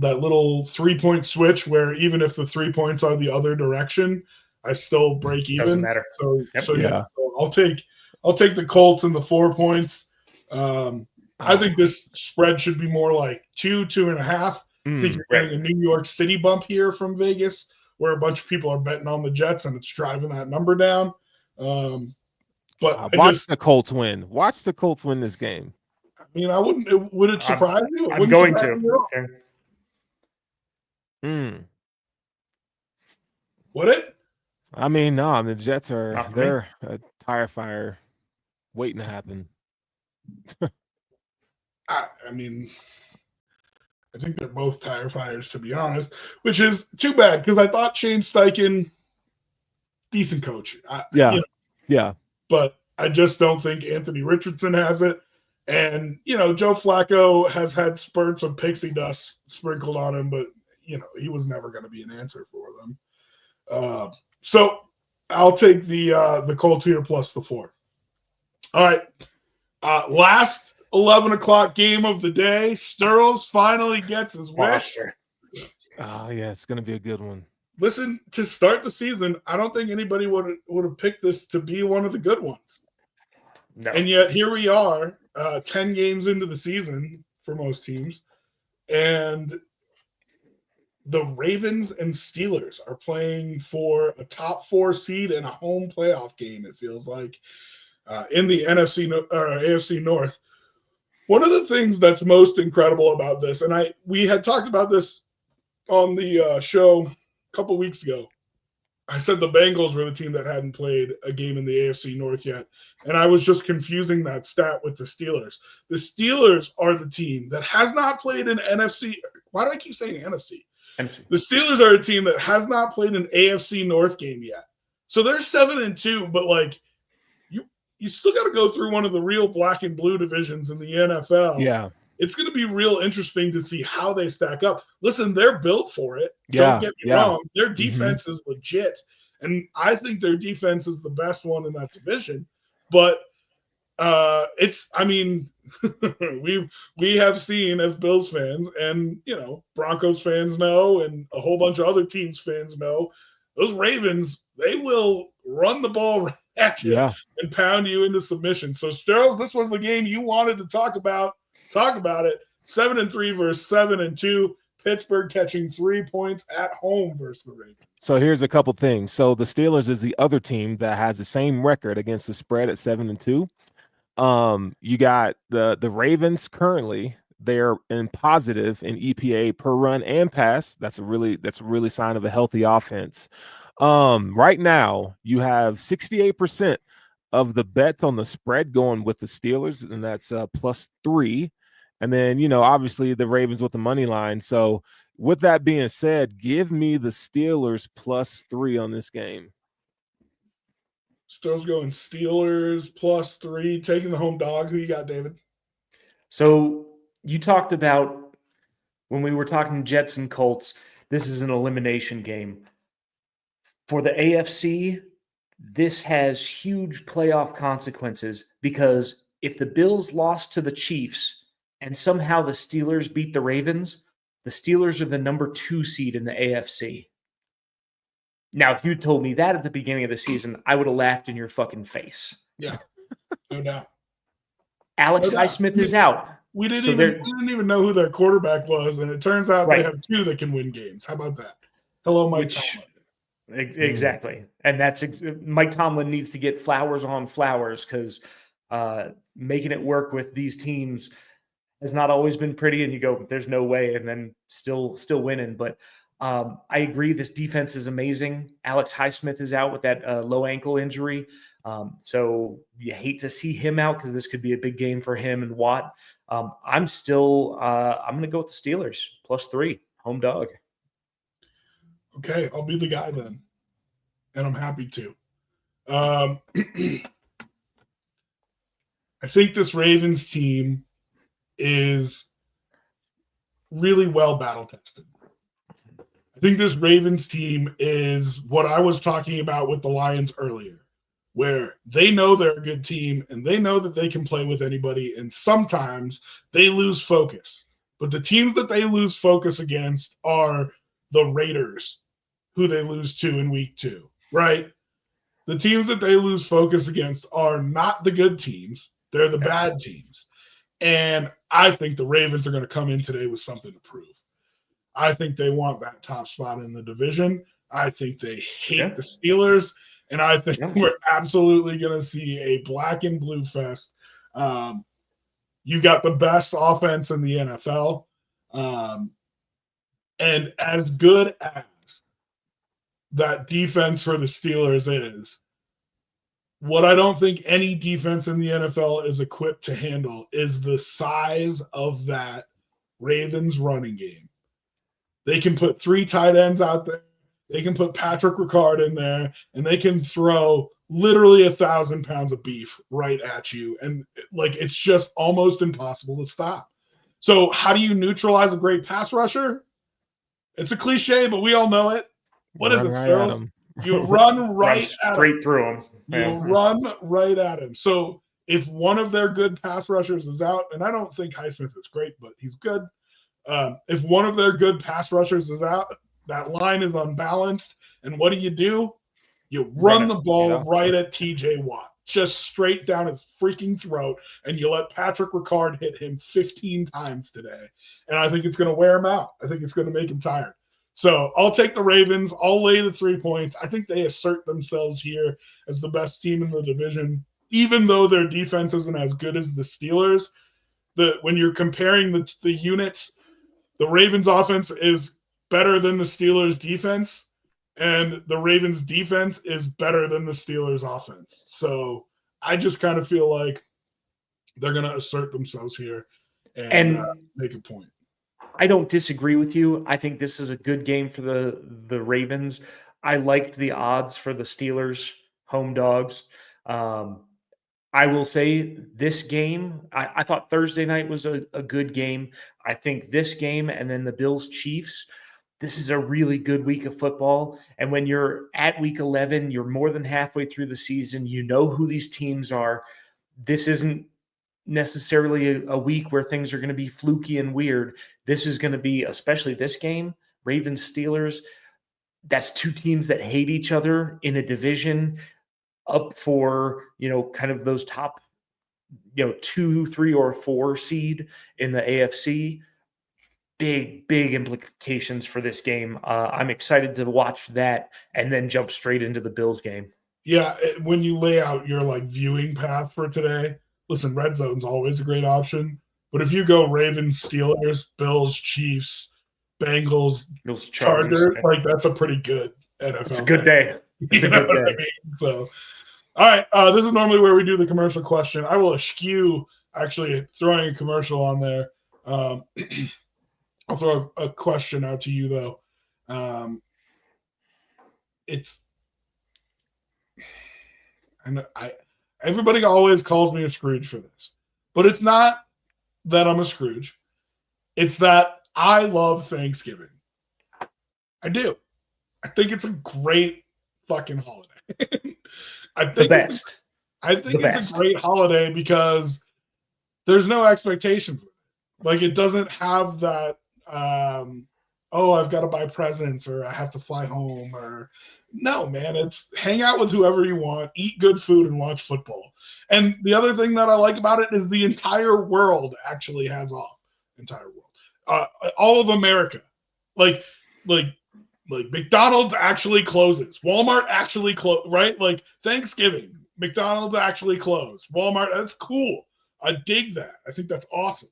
3-point switch where even if the 3 points are the other direction, I still break even. Doesn't matter. So Yeah. So I'll take the Colts and the 4 points. I think this spread should be more like 2.5. I think you're getting a New York City bump here from Vegas, where a bunch of people are betting on the Jets and it's driving that number down. But watch the Colts win. Watch the Colts win this game. I mean, I wouldn't. Would it surprise you? I'm going to. Okay. Would it? I mean, no. The Jets they're a tire fire waiting to happen. I mean, I think they're both tire fires, to be honest, which is too bad because I thought Shane Steichen, decent coach. Yeah. But I just don't think Anthony Richardson has it. And, Joe Flacco has had spurts of pixie dust sprinkled on him, but, he was never going to be an answer for them. So I'll take the Colts here plus the 4. All right. Last 11 o'clock game of the day. Sturls finally gets his wish. Oh, yeah, it's going to be a good one. Listen, to start the season, I don't think anybody would have picked this to be one of the good ones. No. And yet here we are, 10 games into the season for most teams, and the Ravens and Steelers are playing for a top 4 seed and a home playoff game, it feels like, in the AFC North. One of the things that's most incredible about this, and we had talked about this on the show a couple weeks ago. I said the Bengals were the team that hadn't played a game in the AFC North yet, and I was just confusing that stat with the Steelers. The Steelers are the team that has not played an NFC. Why do I keep saying NFC? NFC. The Steelers are a team that has not played an AFC North game yet. So they're 7-2, but you still got to go through one of the real black and blue divisions in the NFL. Yeah. It's going to be real interesting to see how they stack up. Listen, they're built for it. Yeah, don't get me wrong. Their defense is legit. And I think their defense is the best one in that division. But we have seen as Bills fans and, Broncos fans know and a whole bunch of other teams fans know, those Ravens, they will run the ball right at you and pound you into submission. So, Sterles, this was the game you wanted to talk about. Talk about it. 7-3 versus 7-2. Pittsburgh catching 3 points at home versus the Ravens. So here's a couple things. So the Steelers is the other team that has the same record against the spread at 7-2. You got the Ravens currently. They're in positive in EPA per run and pass. That's a really sign of a healthy offense. Right now you have 68% of the bets on the spread going with the Steelers, and that's +3. And then, obviously the Ravens with the money line. So with that being said, give me the Steelers +3 on this game. Steelers going Steelers +3, taking the home dog. Who you got, David? So you talked about when we were talking Jets and Colts, this is an elimination game. For the AFC, this has huge playoff consequences because if the Bills lost to the Chiefs and somehow the Steelers beat the Ravens, The Steelers are the number 2 seed in the AFC. Now, if you told me that at the beginning of the season, I would have laughed in your fucking face. Yeah, no doubt. Alex Highsmith is out. We didn't even know who their quarterback was, and it turns out they have 2 that can win games. How about that? Hello, Mike Tomlin. Exactly. And that's Mike Tomlin needs to get flowers on flowers, because making it work with these teams has not always been pretty, and you go, there's no way, and then still winning. But I agree, this defense is amazing. Alex Highsmith is out with that low ankle injury. So you hate to see him out, because this could be a big game for him and Watt. I'm going to go with the Steelers +3 home dog. Okay, I'll be the guy then, and I'm happy to. I think this Ravens team is really well battle tested. I think this Ravens team is what I was talking about with the Lions earlier, where they know they're a good team and they know that they can play with anybody, and sometimes they lose focus. But the teams that they lose focus against are the Raiders, who they lose to in week 2, right? The teams that they lose focus against are not the good teams. They're the bad teams. And I think the Ravens are going to come in today with something to prove. I think they want that top spot in the division. I think they hate the Steelers. And I think we're absolutely going to see a black and blue fest. You got the best offense in the NFL. And as good as that defense for the Steelers is, what I don't think any defense in the NFL is equipped to handle is the size of that Ravens running game. They can put 3 tight ends out there. They can put Patrick Ricard in there, and they can throw literally 1,000 pounds of beef right at you. And it's just almost impossible to stop. So how do you neutralize a great pass rusher? It's a cliche, but we all know it. What is it, Sterls? You run right straight through him. You run right at him. So if one of their good pass rushers is out, and I don't think Highsmith is great, but he's good. If one of their good pass rushers is out, that line is unbalanced. And what do? You run the ball right at TJ Watt, just straight down his freaking throat, and you let Patrick Ricard hit him 15 times today. And I think it's going to wear him out. I think it's going to make him tired. So I'll take the Ravens. I'll lay the 3 points. I think they assert themselves here as the best team in the division, even though their defense isn't as good as the Steelers. When you're comparing the units, the Ravens offense is better than the Steelers defense, and the Ravens defense is better than the Steelers offense. So I just kind of feel like they're going to assert themselves here and make a point. I don't disagree with you. I think this is a good game for the Ravens. I liked the odds for the Steelers home dogs. I will say this game, I thought Thursday night was a good game. I think this game and then the Bills-Chiefs, this is a really good week of football. And when you're at week 11, you're more than halfway through the season. You know who these teams are. This isn't necessarily a week where things are going to be fluky and weird. This is going to be, especially this game, Ravens-Steelers, that's 2 teams that hate each other in a division up for, kind of those top, 2, 3, or 4 seed in the AFC. Big implications for this game. I'm excited to watch that and then jump straight into the Bills game. Yeah, when you lay out your viewing path for today, listen, red zone's always a great option. But if you go Ravens, Steelers, Bills, Chiefs, Bengals, Chargers, that's a pretty good NFL. It's a good day. It's a good day. I mean? So, all right. This is normally where we do the commercial question. I will eschew actually throwing a commercial on there. I'll throw a question out to you though. Everybody always calls me a Scrooge for this, but it's not that I'm a Scrooge. It's that I love Thanksgiving. I do. I think it's a great fucking holiday. I think it's a great holiday because there's no expectations with it. It doesn't have that oh, I've got to buy presents or I have to fly home or no, man, it's hang out with whoever you want, eat good food and watch football. And the other thing that I like about it is the entire world actually has off. Entire world. All of America. Like McDonald's actually closes. Walmart actually right? Like Thanksgiving, McDonald's actually closed. Walmart, that's cool. I dig that. I think that's awesome.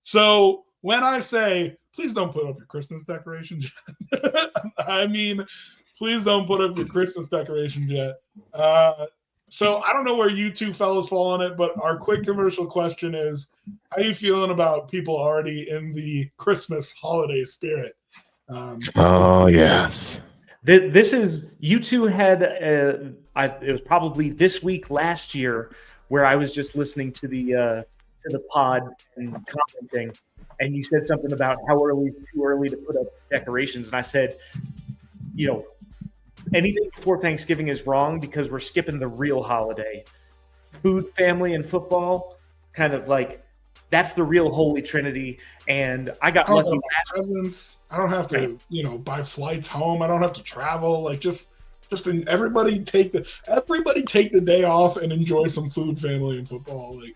So when I say, please don't put up your Christmas decorations yet, I mean, please don't put up your Christmas decorations yet. So I don't know where you two fellas fall on it, but our quick commercial question is, how are you feeling about people already in the Christmas holiday spirit? Oh, yes. This is, you two had, it was probably this week last year where I was just listening to the pod and commenting, and you said something about how early it's too early to put up decorations. And I said, anything before Thanksgiving is wrong because we're skipping the real holiday. Food, family, and football, kind of like, that's the real holy trinity. And I got lucky. Presents. I don't have to, buy flights home. I don't have to travel. Like just everybody take the day off and enjoy some food, family, and football. Like,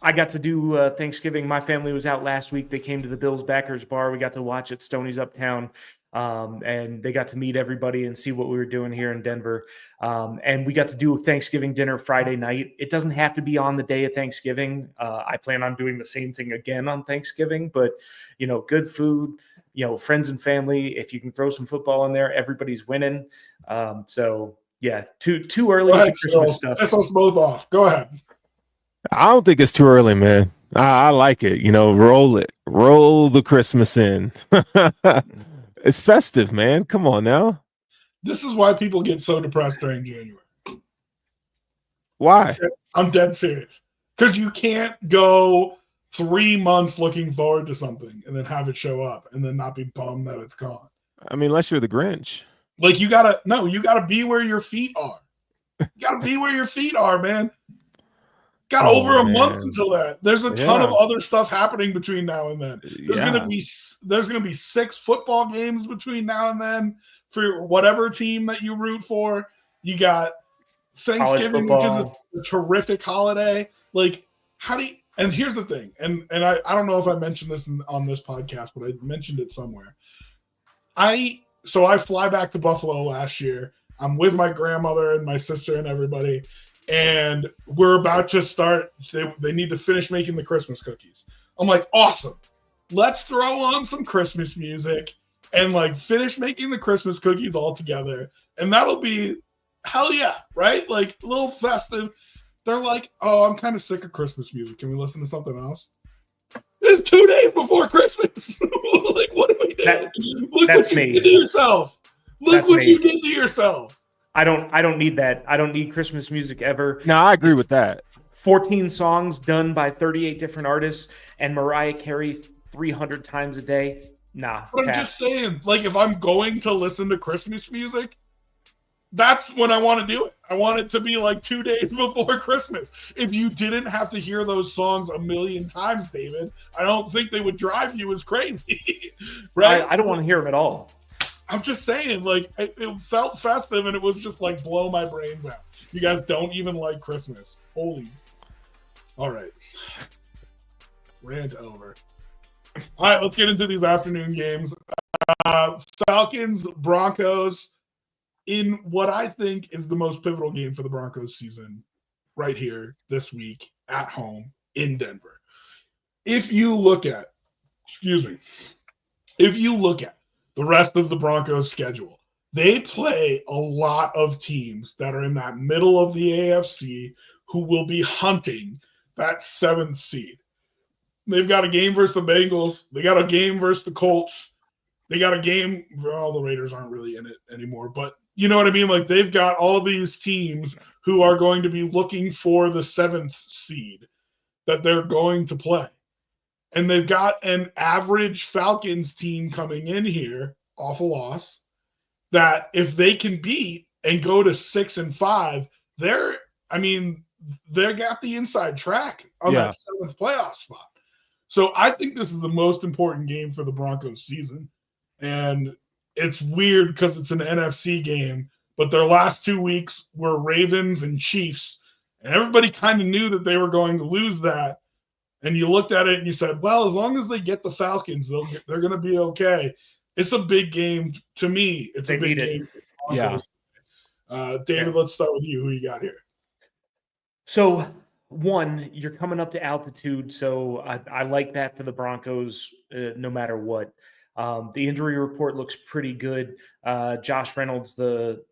I got to do Thanksgiving. My family was out last week. They came to the Bills Backers bar. We got to watch at Stoney's Uptown. And they got to meet everybody and see what we were doing here in Denver. And we got to do Thanksgiving dinner Friday night. It doesn't have to be on the day of Thanksgiving. I plan on doing the same thing again on Thanksgiving, but good food, friends and family. If you can throw some football in there, everybody's winning. So yeah, too early for Christmas stuff. That's us both off. Go ahead. I don't think it's too early, man. I like it. Roll the Christmas in. It's festive, man. Come on now. This is why people get so depressed during January. Why? I'm dead serious. Because you can't go 3 months looking forward to something and then have it show up and then not be bummed that it's gone. I mean, unless you're the Grinch. Like you gotta be where your feet are. You gotta be where your feet are, man. Got over a month until that. There's a ton of other stuff happening between now and then. There's gonna be 6 football games between now and then for whatever team that you root for. You got Thanksgiving, which is a terrific holiday. Like, how do you? And here's the thing, and I don't know if I mentioned this on this podcast, but I mentioned it somewhere. So I fly back to Buffalo last year. I'm with my grandmother and my sister and everybody. And we're about to start. They need to finish making the Christmas cookies. I'm like, awesome. Let's throw on some Christmas music and like finish making the Christmas cookies all together. And that'll be hell yeah, right? Like a little festive. They're like, oh, I'm kind of sick of Christmas music. Can we listen to something else? It's 2 days before Christmas. Like, what do we do? Look what you did to yourself. Look what you did to yourself. I don't need that. I don't need Christmas music ever. No, I agree with that. 14 songs done by 38 different artists and Mariah Carey 300 times a day. Nah. But I'm just saying, like, if I'm going to listen to Christmas music, that's when I want to do it. I want it to be like 2 days before Christmas. If you didn't have to hear those songs a million times, David, I don't think they would drive you as crazy. Right? I don't want to hear them at all. I'm just saying, like, it felt festive, and it was just, like, blow my brains out. You guys don't even like Christmas. Holy. All right. Rant over. All right, let's get into these afternoon games. Falcons, Broncos, in what I think is the most pivotal game for the Broncos season right here this week at home in Denver. If you look at the rest of the Broncos schedule, they play a lot of teams that are in that middle of the AFC who will be hunting that 7th seed. They've got a game versus the Bengals. They got a game versus the Colts. They got a game. Well, the Raiders aren't really in it anymore, but you know what I mean? Like, they've got all these teams who are going to be looking for the 7th seed that they're going to play. And they've got an average Falcons team coming in here off a loss that if they can beat and go to 6-5, they got the inside track on that 7th playoff spot. So I think this is the most important game for the Broncos season. And it's weird because it's an NFC game, but their last 2 weeks were Ravens and Chiefs. And everybody kind of knew that they were going to lose that. And you looked at it and you said, well, as long as they get the Falcons, they're going to be okay. It's a big game to me. It's a big game for the Broncos. David, let's start with you. Who you got here? So, one, you're coming up to altitude, so I like that for the Broncos no matter what. The injury report looks pretty good. Josh Reynolds, the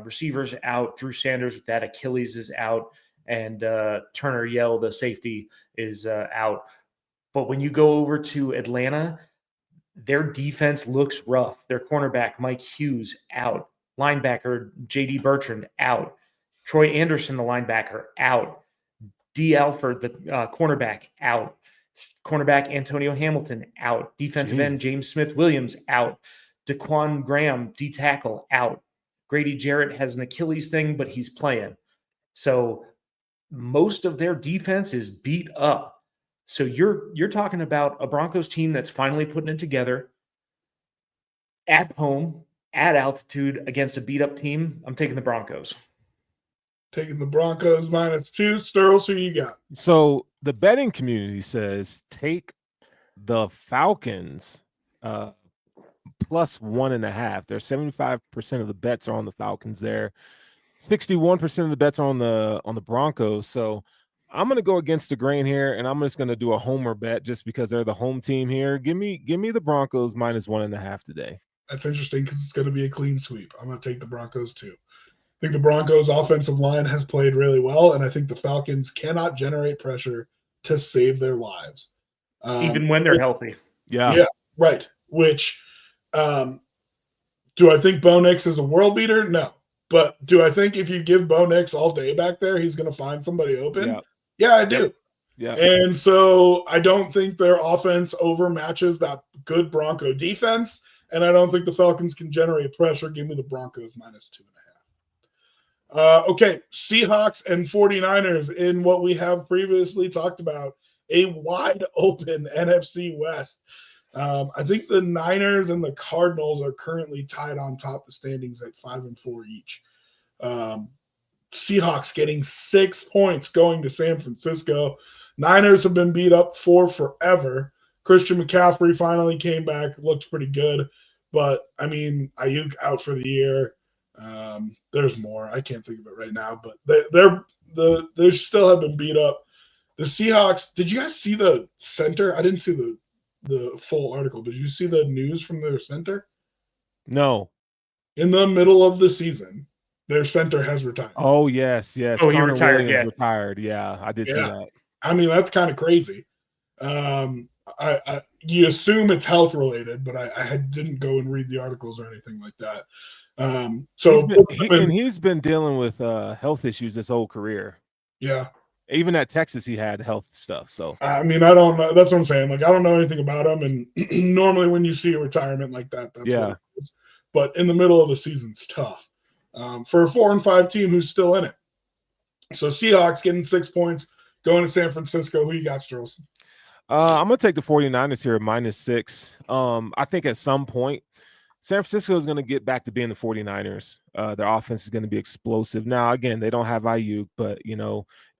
receiver's out. Drew Sanders with that Achilles is out. And Turner Yell, the safety, is out. But when you go over to Atlanta, their defense looks rough. Their cornerback, Mike Hughes, out. Linebacker, J.D. Bertrand, out. Troy Anderson, the linebacker, out. D. Alford, the cornerback, out. Cornerback Antonio Hamilton, out. Defensive end James Smith-Williams, out. Daquan Graham, D tackle, out. Grady Jarrett has an Achilles thing, but he's playing. So most of their defense is beat up. So you're talking about a Broncos team that's finally putting it together at home, at altitude against a beat-up team. I'm taking the Broncos. Taking the Broncos -2. Sterls, who you got? So the betting community says take the Falcons +1.5. There's 75% of the bets are on the Falcons there. 61% of the bets are on the Broncos. So I'm going to go against the grain here, and I'm just going to do a homer bet just because they're the home team here. Give me the Broncos -1.5 today. That's interesting because it's going to be a clean sweep. I'm going to take the Broncos too. I think the Broncos offensive line has played really well, and I think the Falcons cannot generate pressure to save their lives. Even when they're healthy. Yeah, right. Which, do I think Bo Nix is a world beater? No. But do I think if you give Bo Nix all day back there, he's going to find somebody open? Yeah, I do. Yeah. And so I don't think their offense overmatches that good Bronco defense, and I don't think the Falcons can generate pressure. Give me the Broncos -2.5. Okay, Seahawks and 49ers in what we have previously talked about, a wide open NFC West. I think the Niners and the Cardinals are currently tied on top of the standings at 5-4 each. Seahawks getting 6 points going to San Francisco. Niners have been beat up for forever. Christian McCaffrey finally came back, looked pretty good. But, I mean, Ayuk out for the year. There's more. I can't think of it right now. But they still have been beat up. The Seahawks, did you guys see the center? I didn't see the full article. Did you see the news from their center? No. In the middle of the season, their center has retired. Oh, yes. Oh, Connor he retired, Williams retired. Yeah, I did see that. I mean, that's kind of crazy. You assume it's health related, but I didn't go and read the articles or anything like that. He's been dealing with health issues his whole career. Yeah. Even at Texas, he had health stuff. So I mean, I don't know. That's what I'm saying. Like, I don't know anything about him. And normally, when you see a retirement like that, that's what it is. But in the middle of the season, it's tough for a 4-5 team who's still in it. So Seahawks getting 6 points, going to San Francisco. Who you got, Sterls? I'm gonna take the 49ers here at -6. I think at some point San Francisco is going to get back to being the 49ers. Their offense is going to be explosive. Now, again, they don't have Ayuk, but,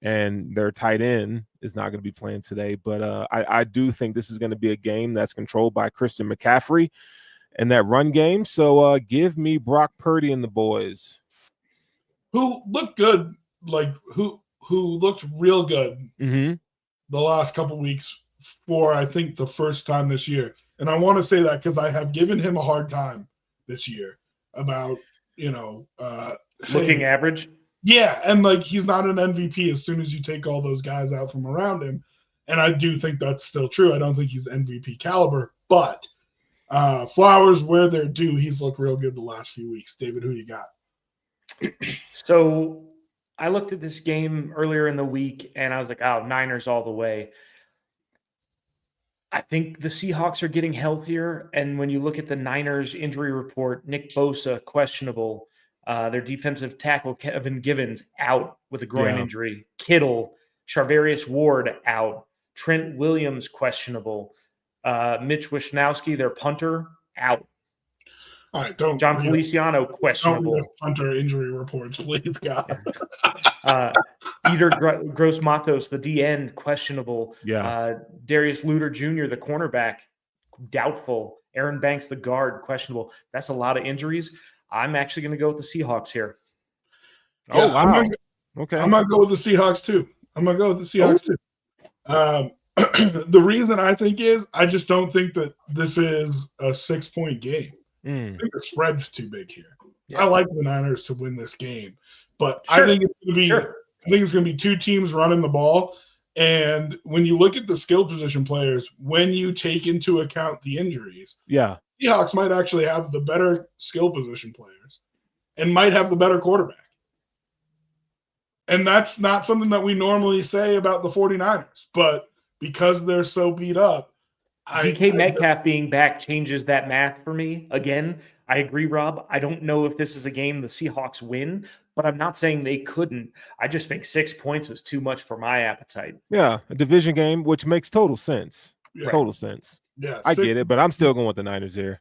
and their tight end is not going to be playing today. But I do think this is going to be a game that's controlled by Christian McCaffrey and that run game. So give me Brock Purdy and the boys. Who looked good, who looked real good the last couple weeks for, I think, the first time this year. And I want to say that because I have given him a hard time this year about, looking average. Yeah. And he's not an MVP as soon as you take all those guys out from around him. And I do think that's still true. I don't think he's MVP caliber, but flowers where they're due. He's looked real good the last few weeks. David, who you got? So I looked at this game earlier in the week and I was like, oh, Niners all the way. I think the Seahawks are getting healthier. And when you look at the Niners injury report, Nick Bosa, questionable. Their defensive tackle, Kevin Givens, out with a groin injury. Kittle, Charvarius Ward, out. Trent Williams, questionable. Mitch Wishnowsky, their punter, out. All right, don't. John Feliciano, questionable. Don't punter injury reports, please, God. Eder Gross Matos, the DN, questionable. Yeah. Darius Luter Jr., the cornerback, doubtful. Aaron Banks, the guard, questionable. That's a lot of injuries. I'm actually going to go with the Seahawks here. Yeah, oh, wow. Okay. I'm going to go with the Seahawks, too. The reason I think is I just don't think that this is a 6-point game. I think the spread's too big here. Yeah. I like the Niners to win this game, but I think it's going to be I think it's going to be two teams running the ball. And when you look at the skill position players, when you take into account the injuries, Seahawks might actually have the better skill position players and might have the better quarterback. And that's not something that we normally say about the 49ers, but because they're so beat up, DK Metcalf being back changes that math for me. Again, I agree, Rob. I don't know if this is a game the Seahawks win, but I'm not saying they couldn't. I just think 6 points was too much for my appetite. Yeah, a division game, which makes total sense. Yeah. Total sense. Yeah, I get it, but I'm still going with the Niners here.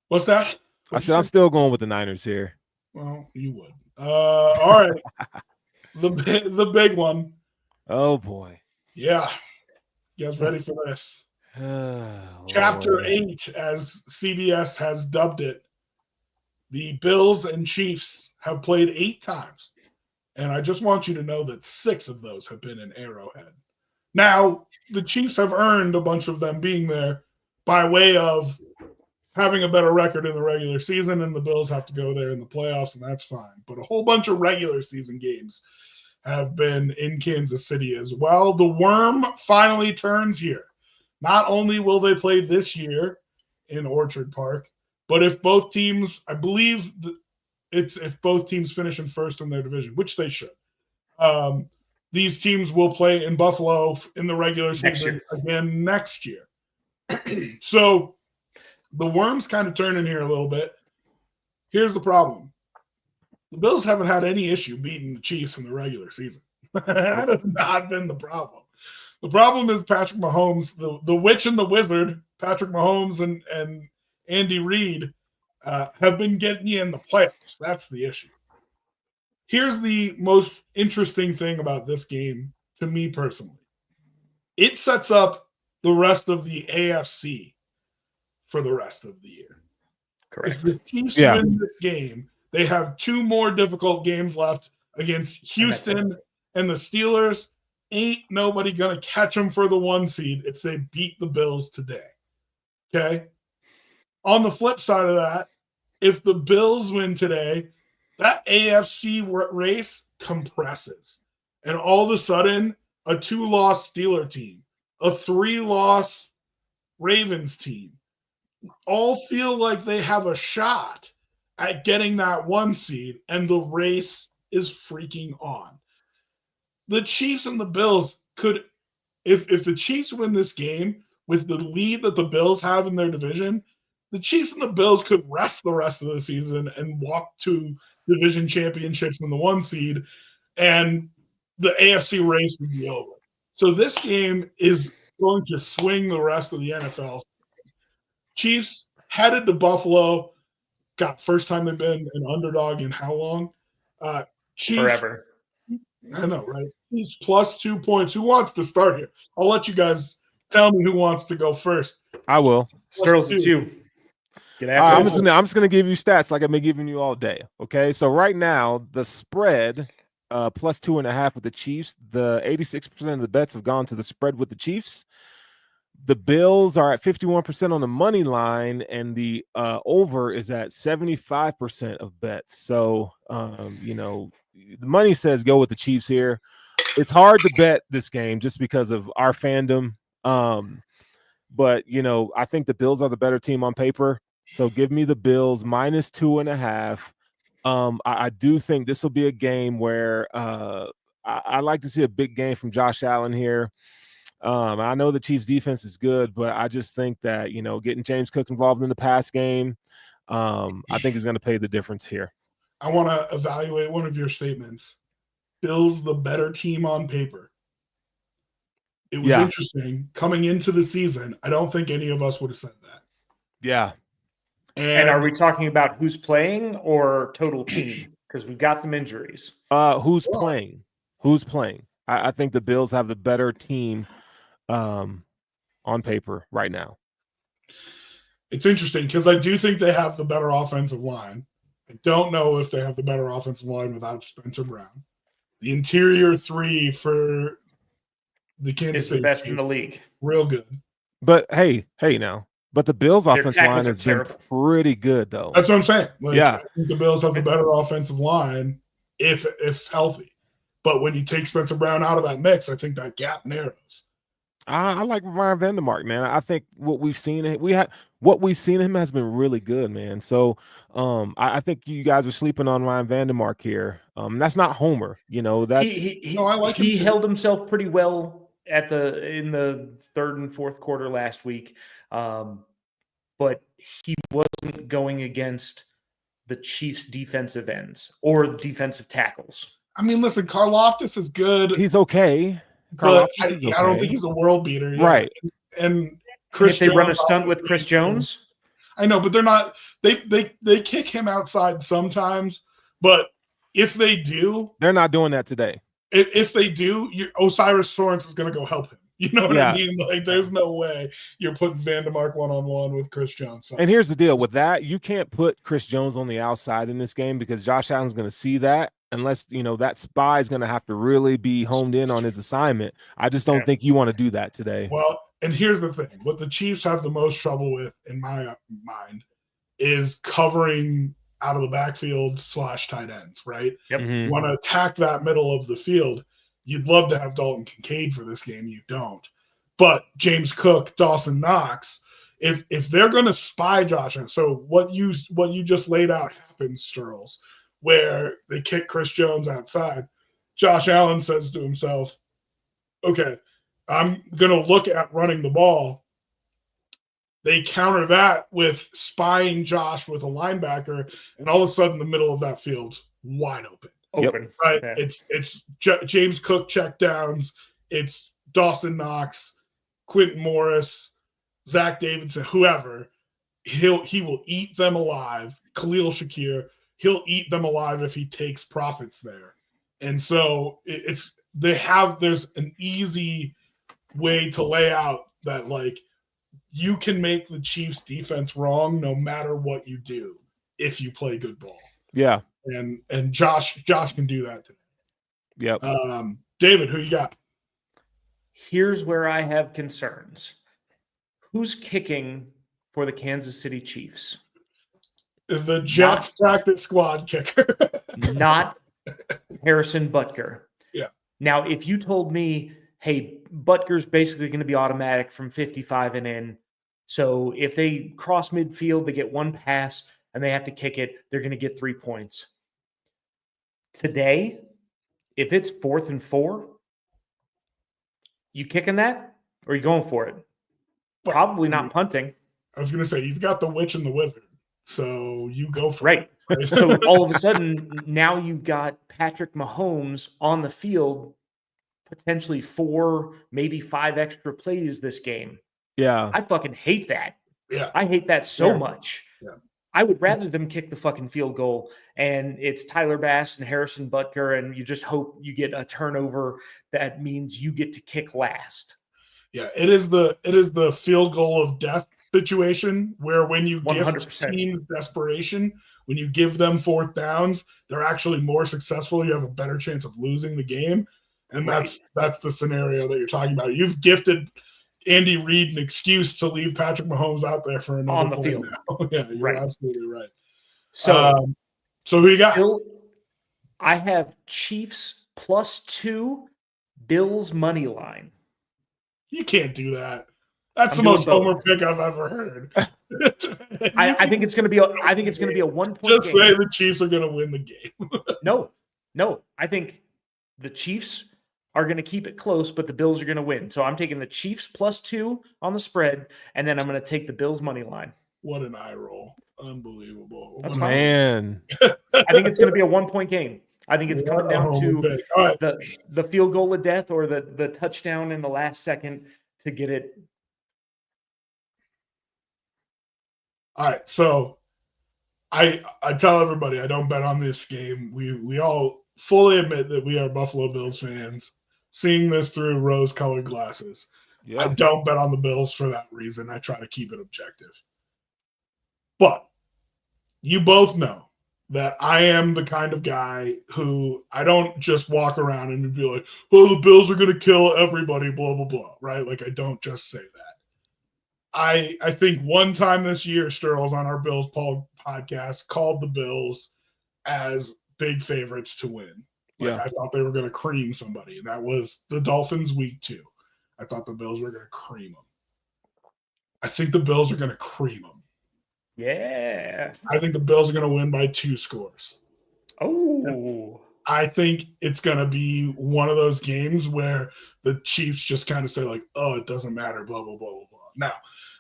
What's that? I said I'm still going with the Niners here. Well, you would. All right. The big one. Oh, boy. Yeah. You guys ready for this? Chapter 8, as CBS has dubbed it. The Bills and Chiefs have played 8 times. And I just want you to know that 6 of those have been in Arrowhead. Now, the Chiefs have earned a bunch of them being there by way of having a better record in the regular season, and the Bills have to go there in the playoffs, and that's fine. But a whole bunch of regular season games have been in Kansas City as well. The worm finally turns here. Not only will they play this year in Orchard Park, but if both teams, I believe it's if both teams finish in first in their division, which they should, these teams will play in Buffalo in the regular season again next year. So the worm's kind of turning here a little bit. Here's the problem. The Bills haven't had any issue beating the Chiefs in the regular season. That has not been the problem. The problem is Patrick Mahomes, the witch and the wizard, Patrick Mahomes and Andy Reid have been getting you in the playoffs. That's the issue. Here's the most interesting thing about this game to me personally. It sets up the rest of the AFC for the rest of the year. Correct. If the Chiefs win this game, they have 2 more difficult games left against Houston and the Steelers. Ain't nobody going to catch them for the 1 seed if they beat the Bills today. Okay? On the flip side of that, if the Bills win today, that AFC race compresses. And all of a sudden, a 2-loss Steeler team, a 3-loss Ravens team, all feel like they have a shot at getting that 1 seed, and the race is freaking on. The Chiefs and the Bills could, if the Chiefs win this game with the lead that the Bills have in their division, the Chiefs and the Bills could rest the rest of the season and walk to division championships in the 1 seed, and the AFC race would be over. So this game is going to swing the rest of the NFL. Chiefs headed to Buffalo. God, first time they've been an underdog in how long? Chiefs, forever. I know, right? Chiefs plus 2 points. Who wants to start here? I'll let you guys tell me who wants to go first. I will. Sterl's at 2. I'm just gonna give you stats like I've been giving you all day. Okay, so right now the spread plus 2.5 with the Chiefs. The 86% of the bets have gone to the spread with the Chiefs. The Bills are at 51% on the money line, and the over is at 75% of bets. So, the money says go with the Chiefs here. It's hard to bet this game just because of our fandom. But, I think the Bills are the better team on paper. So give me the Bills minus 2.5. I do think this will be a game where I like to see a big game from Josh Allen here. I know the Chiefs defense is good, but I just think that, getting James Cook involved in the pass game, I think is going to pay the difference here. I want to evaluate one of your statements. Bills the better team on paper. It was interesting coming into the season. I don't think any of us would have said that. Yeah. And are we talking about who's playing or total team? Because we've got some injuries. Who's playing? Who's playing? I think the Bills have the better team on paper right now. It's interesting because I do think they have the better offensive line. I don't know if they have the better offensive line without Spencer Brown. The interior three for the Kansas City is the best in the league. Real good. But hey now. But the Bills' offensive line has been pretty good, though. That's what I'm saying. I think the Bills have the better offensive line if healthy. But when you take Spencer Brown out of that mix, I think that gap narrows. I like Ryan Vandermark, man. I think what we've seen him has been really good, man. So I think you guys are sleeping on Ryan Vandermark here. That's not Homer, That's he held himself pretty well in the third and fourth quarter last week, but he wasn't going against the Chiefs' defensive ends or defensive tackles. I mean, listen, Karlaftis is good. He's okay. But I don't think he's a world beater. Right. And Chris Jones, run a stunt with Chris Jones? I know, but they're not – they kick him outside sometimes. But if they do – they're not doing that today. If they do, Osiris Torrance is going to go help him. You know what I mean? Like, there's no way you're putting Vandermark one-on-one with Chris Jones. And here's the deal with that. You can't put Chris Jones on the outside in this game because Josh Allen's going to see that unless, that spy is going to have to really be honed in on his assignment. I just don't think you want to do that today. Well, and here's the thing. What the Chiefs have the most trouble with, in my mind, is covering out of the backfield / tight ends, right? Yep. You want to attack that middle of the field. You'd love to have Dalton Kincaid for this game. You don't. But James Cook, Dawson Knox, if they're going to spy Josh, and so what you just laid out happens, Sterls, where they kick Chris Jones outside. Josh Allen says to himself, okay, I'm going to look at running the ball. They counter that with spying Josh with a linebacker, and all of a sudden the middle of that field's wide open. Right? Yeah. It's James Cook checkdowns. It's Dawson Knox, Quentin Morris, Zach Davidson, whoever. He will eat them alive. Khalil Shakir, he'll eat them alive if he takes profits there. And so there's an easy way to lay out that, like, you can make the Chiefs defense wrong no matter what you do if you play good ball. Yeah. And Josh can do that today. Yep. David, who you got? Here's where I have concerns. Who's kicking for the Kansas City Chiefs? The Jets practice squad kicker. Not Harrison Butker. Yeah. Now, if you told me, hey, Butker's basically going to be automatic from 55 and in, so if they cross midfield, they get one pass and they have to kick it, they're going to get 3 points. Today, if it's 4th and 4, you kicking that or are you going for it? Probably not punting. I was going to say, you've got the witch and the wizard, so you go for it. Right. So all of a sudden, now you've got Patrick Mahomes on the field, potentially 4, maybe 5 extra plays this game. Yeah. I fucking hate that. Yeah. I hate that so much. Yeah. I would rather them kick the fucking field goal and it's Tyler Bass and Harrison Butker and you just hope you get a turnover that means you get to kick last. Yeah, it is the field goal of death situation where when you give 100%. teams desperation, when you give them 4th downs, they're actually more successful. You have a better chance of losing the game. And that's the scenario that you're talking about. You've gifted Andy Reid an excuse to leave Patrick Mahomes out there for another on the field. Now. Yeah, you're absolutely right. So who you got? I have Chiefs +2, Bills money line. You can't do that. That's the most homer pick I've ever heard. I think it's going to be a 1-point Just game. say the Chiefs are going to win the game. No. I think the Chiefs are going to keep it close, but the Bills are going to win. So I'm taking the Chiefs +2 on the spread, and then I'm going to take the Bills money line. What an eye roll. Unbelievable. That's man. I think it's going to be a 1-point game. I think it's coming down to right. the field goal of death or the touchdown in the last second to get it. All right, so I tell everybody I don't bet on this game. We all fully admit that we are Buffalo Bills fans, seeing this through rose-colored glasses. Yeah. I don't bet on the Bills for that reason. I try to keep it objective. But you both know that I am the kind of guy who I don't just walk around and be like, oh, the Bills are going to kill everybody, blah, blah, blah, right? Like, I don't just say that. I think one time this year, Sterl's on our Bills podcast called the Bills as big favorites to win. Like, I thought they were going to cream somebody. And that was the Dolphins week 2. I thought the Bills were going to cream them. I think the Bills are going to cream them. Yeah. I think the Bills are going to win by 2 scores. Oh. I think it's going to be one of those games where the Chiefs just kind of say, like, oh, it doesn't matter, blah, blah, blah, blah, blah. Now,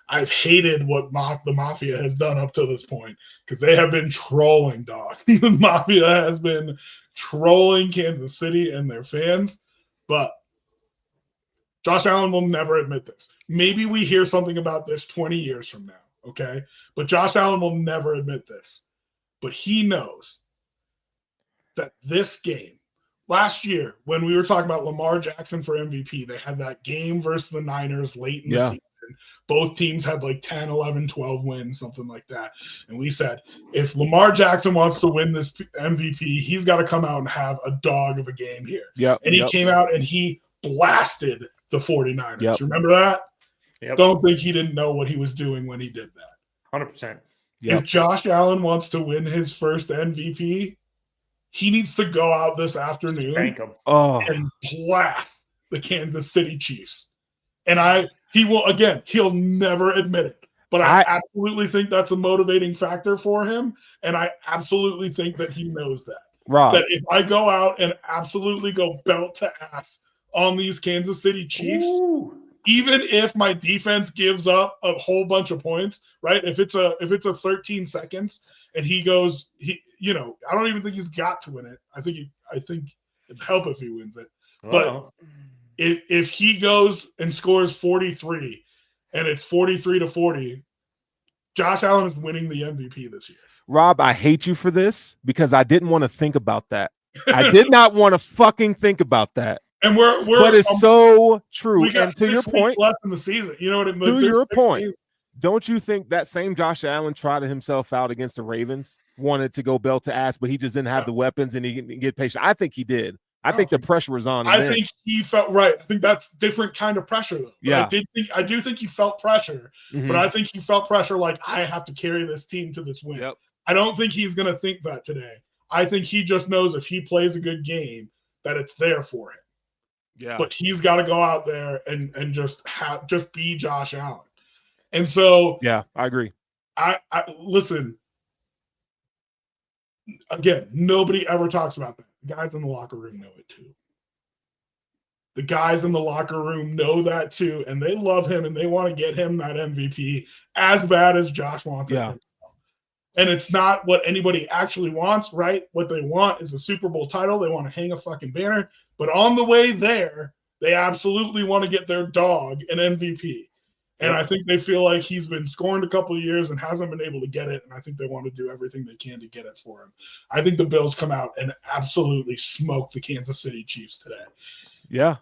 I've hated what the Mafia has done up to this point because they have been trolling, dog. The Mafia has been trolling Kansas City and their fans, but Josh Allen will never admit this. Maybe we hear something about this 20 years from now, okay? But Josh Allen will never admit this. But he knows that this game, last year, when we were talking about Lamar Jackson for MVP, they had that game versus the Niners late in the season. Both teams had like 10, 11, 12 wins, something like that. And we said, if Lamar Jackson wants to win this MVP, he's got to come out and have a dog of a game here. And he came out and he blasted the 49ers. Remember that? Don't think he didn't know what he was doing when he did that. 100%. If Josh Allen wants to win his first MVP, he needs to go out this afternoon and blast the Kansas City Chiefs. And he'll never admit it. But I absolutely think that's a motivating factor for him. And I absolutely think that he knows that. That if I go out and absolutely go belt to ass on these Kansas City Chiefs, even if my defense gives up a whole bunch of points, right? If it's a 13 seconds and he goes, I don't even think he's got to win it. I think it'd help if he wins it. But if he goes and scores 43 and it's 43-40, Josh Allen is winning the MVP this year. Rob, I hate you for this because I didn't want to think about that. I did not want to fucking think about that. And but it's so true. And to your point, left in the season, you know what I mean? To your point, don't you think that same Josh Allen trotted himself out against the Ravens, wanted to go belt to ass, but he just didn't have the weapons and he didn't get patient? I think he did. I think the pressure was on him. I think he felt right. I think that's different kind of pressure, though. Yeah. I do think he felt pressure, but I think he felt pressure like I have to carry this team to this win. I don't think he's going to think that today. I think he just knows if he plays a good game that it's there for him. Yeah. But he's got to go out there and just be Josh Allen. And so I agree. I listen. Again, nobody ever talks about that. The guys in the locker room know it too. The guys in the locker room know that too, and they love him and they want to get him that MVP as bad as Josh wants it himself. And it's not what anybody actually wants, right? What they want is a Super Bowl title. They want to hang a fucking banner. But on the way there, they absolutely want to get their dog an MVP. And I think they feel like he's been scorned a couple of years and hasn't been able to get it. And I think they want to do everything they can to get it for him. I think the Bills come out and absolutely smoke the Kansas City Chiefs today. Yeah.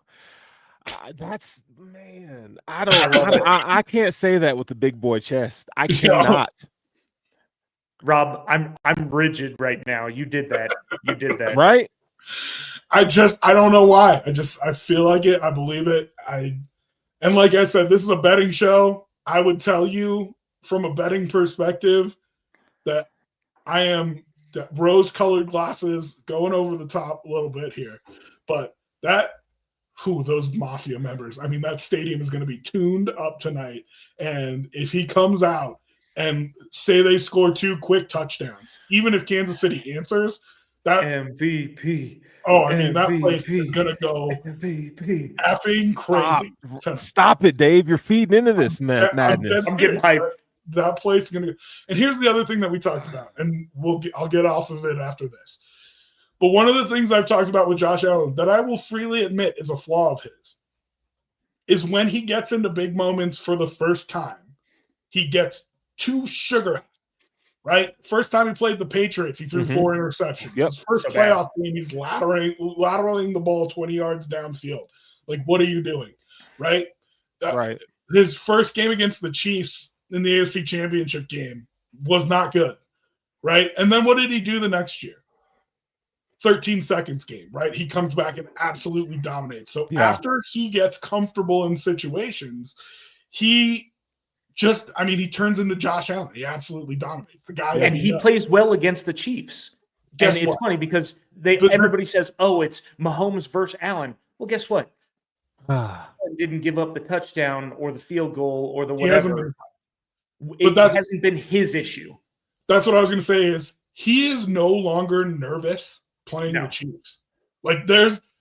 That's, man, I can't say that with the big boy chest. I cannot. Rob, I'm rigid right now. You did that. Right? I don't know why. I feel like it. I believe it. And like I said, this is a betting show. I would tell you from a betting perspective that I am rose-colored glasses going over the top a little bit here. But those Mafia members, I mean, that stadium is going to be tuned up tonight. And if he comes out and say they score 2 quick touchdowns, even if Kansas City answers, that MVP. Oh, I mean, that place is going to go MVP. effing crazy. Stop it, Dave. You're feeding into this madness. I'm getting hyped. That place is going to go. And here's the other thing that we talked about, and I'll get off of it after this. But one of the things I've talked about with Josh Allen that I will freely admit is a flaw of his is when he gets into big moments for the first time, he gets too sugar, right? First time he played the Patriots, he threw 4 interceptions. Yep. His first playoff game, he's lateraling the ball 20 yards downfield. Like, what are you doing, right? Right. His first game against the Chiefs in the AFC Championship game was not good, right? And then what did he do the next year? 13 seconds game, right? He comes back and absolutely dominates. So after he gets comfortable in situations, he turns into Josh Allen. He absolutely dominates the guy. And he plays well against the Chiefs. Guess and it's what? funny because everybody says, oh, it's Mahomes versus Allen. Well, guess what? Didn't give up the touchdown or the field goal or the whatever. It hasn't been his issue. That's what I was going to say is he is no longer nervous playing the Chiefs. Like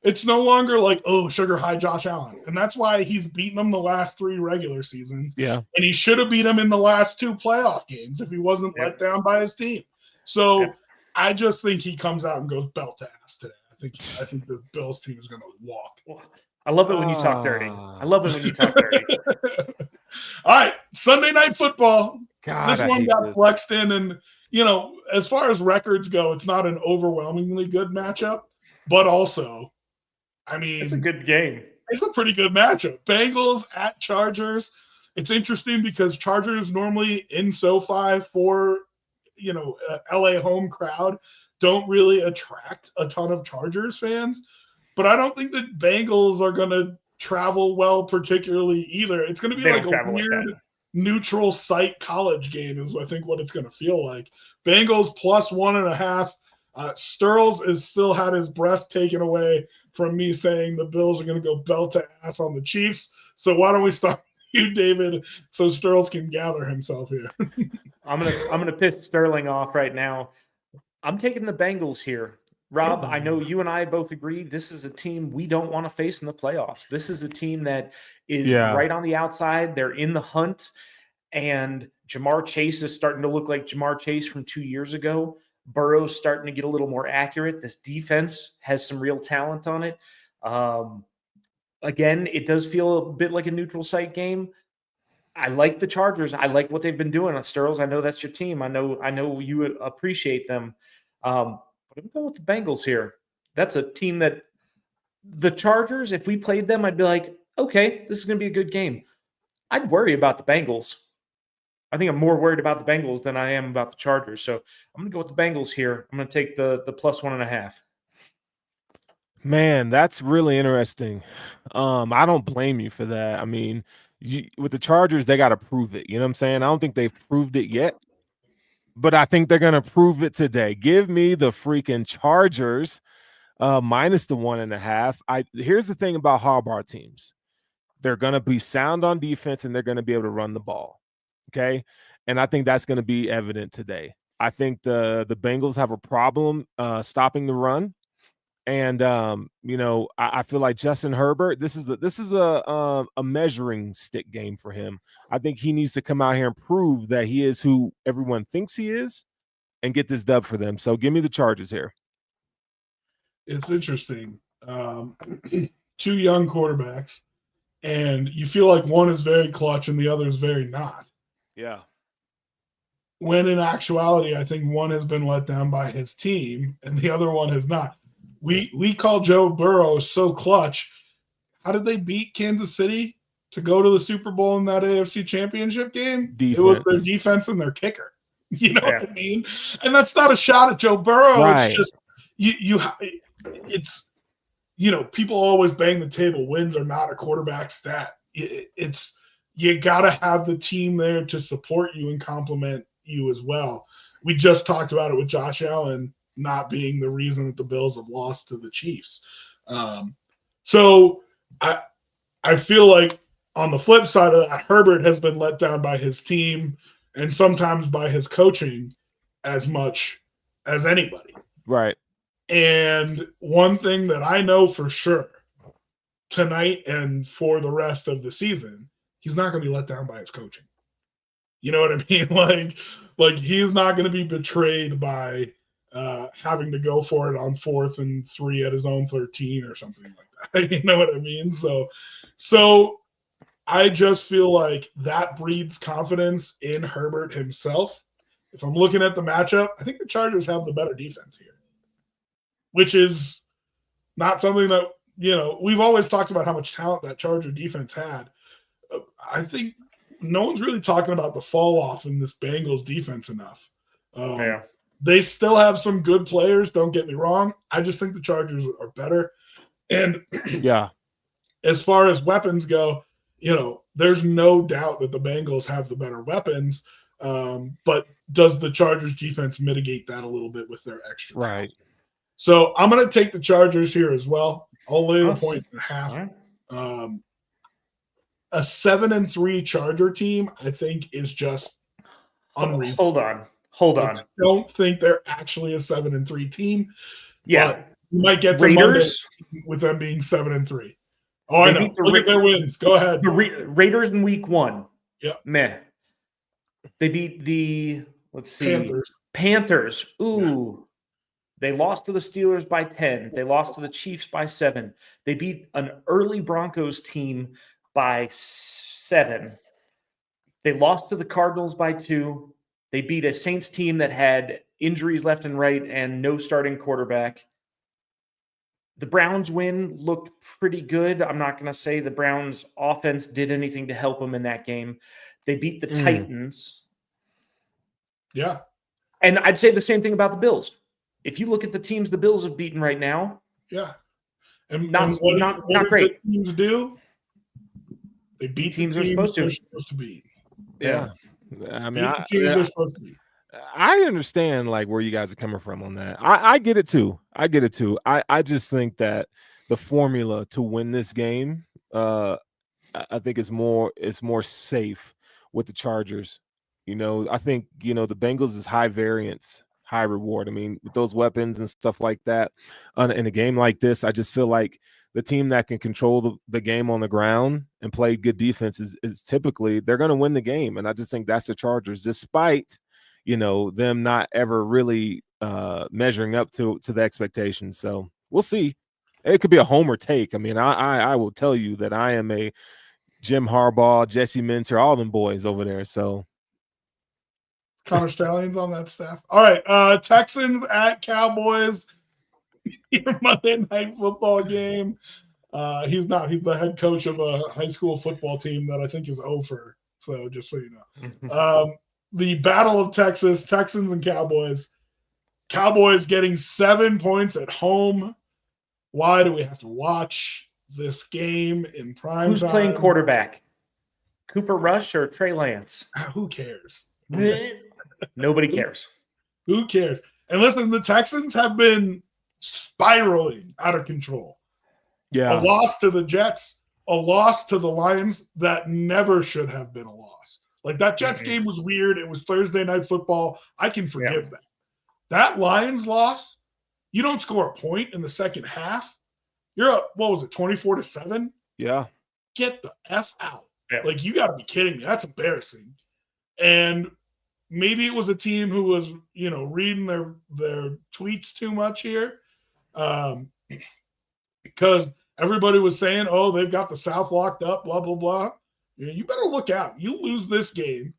it's no longer like, oh, sugar high Josh Allen. And that's why he's beaten them the last 3 regular seasons. Yeah. And he should have beat them in the last 2 playoff games if he wasn't let down by his team. So I just think he comes out and goes belt to ass today. I think the Bills team is going to walk. I love it when you talk dirty. I love it when you talk dirty. All right, Sunday Night Football. God, this one got flexed in, and as far as records go, it's not an overwhelmingly good matchup, but also, I mean, it's a good game. It's a pretty good matchup. Bengals at Chargers. It's interesting because Chargers normally in SoFi for LA home crowd don't really attract a ton of Chargers fans. But I don't think the Bengals are going to travel well, particularly either. It's going to be like a weird neutral site college game is I think what it's going to feel like. Bengals plus 1.5. Sterls has still had his breath taken away from me saying the Bills are going to go belt to ass on the Chiefs. So why don't we start with you, David, so Sterls can gather himself here. I'm gonna piss Sterling off right now. I'm taking the Bengals here. Rob, I know you and I both agree this is a team we don't want to face in the playoffs. This is a team that is right on the outside. They're in the hunt, and Jamar Chase is starting to look like Jamar Chase from 2 years ago. Burrow's starting to get a little more accurate. This defense has some real talent on it. Again, it does feel a bit like a neutral site game. I like the Chargers. I like what they've been doing on Sterls. I know that's your team. I know you appreciate them. But I'm going with the Bengals here. That's a team that the Chargers, if we played them, I'd be like, okay, this is going to be a good game. I'd worry about the Bengals. I think I'm more worried about the Bengals than I am about the Chargers. So I'm going to go with the Bengals here. I'm going to take the plus 1.5. Man, that's really interesting. I don't blame you for that. I mean, with the Chargers, they got to prove it. You know what I'm saying? I don't think they've proved it yet. But I think they're going to prove it today. Give me the freaking Chargers minus the 1.5. Here's the thing about Harbaugh teams. They're going to be sound on defense, and they're going to be able to run the ball. Okay? And I think that's going to be evident today. I think the Bengals have a problem stopping the run. And I feel like Justin Herbert, this is a measuring stick game for him. I think he needs to come out here and prove that he is who everyone thinks he is and get this dub for them. So give me the Chargers here. It's interesting. 2 young quarterbacks, and you feel like one is very clutch and the other is very not. Yeah. When in actuality, I think one has been let down by his team and the other one has not. We call Joe Burrow so clutch. How did they beat Kansas City to go to the Super Bowl in that AFC Championship game? Defense. It was their defense and their kicker. You know what I mean? And that's not a shot at Joe Burrow. Right. It's just people always bang the table. Wins are not a quarterback stat. It's you got to have the team there to support you and complement you as well. We just talked about it with Josh Allen not being the reason that the Bills have lost to the Chiefs. So I feel like on the flip side of that, Herbert has been let down by his team and sometimes by his coaching as much as anybody. Right. And one thing that I know for sure tonight and for the rest of the season, he's not going to be let down by his coaching. You know what I mean? Like he's not going to be betrayed by having to go for it on 4th and 3 at his own 13 or something like that. You know what I mean? So I just feel like that breeds confidence in Herbert himself. If I'm looking at the matchup, I think the Chargers have the better defense here, which is not something that, we've always talked about how much talent that Charger defense had. I think no one's really talking about the fall off in this Bengals defense enough. They still have some good players, don't get me wrong. I just think the Chargers are better. And yeah, as far as weapons go, there's no doubt that the Bengals have the better weapons. But does the Chargers defense mitigate that a little bit with their extra right? talent? So I'm going to take the Chargers here as well. I'll lay a point and a half. Right. A 7-3 Charger team, I think, is just unreasonable. Hold on. I don't think they're actually a 7-3 team. Yeah, but you might get some Raiders with them being 7-3. Oh, I know. Look at their wins. Go ahead. The Raiders in week 1. Yeah. Meh. They beat the Panthers. Ooh. Yeah. They lost to the Steelers by 10. They lost to the Chiefs by 7. They beat an early Broncos team by 7. They lost to the Cardinals by 2. They beat a Saints team that had injuries left and right and no starting quarterback. The Browns win looked pretty good. I'm not going to say the Browns offense did anything to help them in that game. They beat the Titans. Yeah. And I'd say the same thing about the Bills. If you look at the teams the Bills have beaten right now, yeah, not great. Teams do? They beat teams the are supposed to beat. Yeah. I mean, teams are supposed to beat. I understand like where you guys are coming from on that. I get it too. I just think that the formula to win this game, I think is more safe with the Chargers. I think the Bengals is high variance, high reward. I mean, with those weapons and stuff like that, in a game like this, I just feel like the team that can control the game on the ground and play good defense is typically they're going to win the game. And I just think that's the Chargers, despite them not ever really measuring up to the expectations. So we'll see. It could be a homer take. I mean, I will tell you that I am a Jim Harbaugh, Jesse Minter, all them boys over there. So Connor Stallions on that staff. All right. Texans at Cowboys. Your Monday Night Football game. He's not. He's the head coach of a high school football team that I think is over. So just so you know. The Battle of Texas, Texans and Cowboys. Cowboys getting 7 points at home. Why do we have to watch this game in prime time? Who's playing quarterback? Cooper Rush or Trey Lance? Who cares? Nobody cares. Who cares? And listen, the Texans have been spiraling out of control. Yeah. A loss to the Jets, a loss to the Lions that never should have been a loss. Like that Jets game was weird. It was Thursday Night Football. I can forgive that. That Lions loss, you don't score a point in the second half. You're up, 24-7? Yeah. Get the F out. Yeah. Like, you got to be kidding me. That's embarrassing. And maybe it was a team who was, reading their tweets too much here. Because everybody was saying, they've got the South locked up, blah, blah, blah. You better look out. You lose this game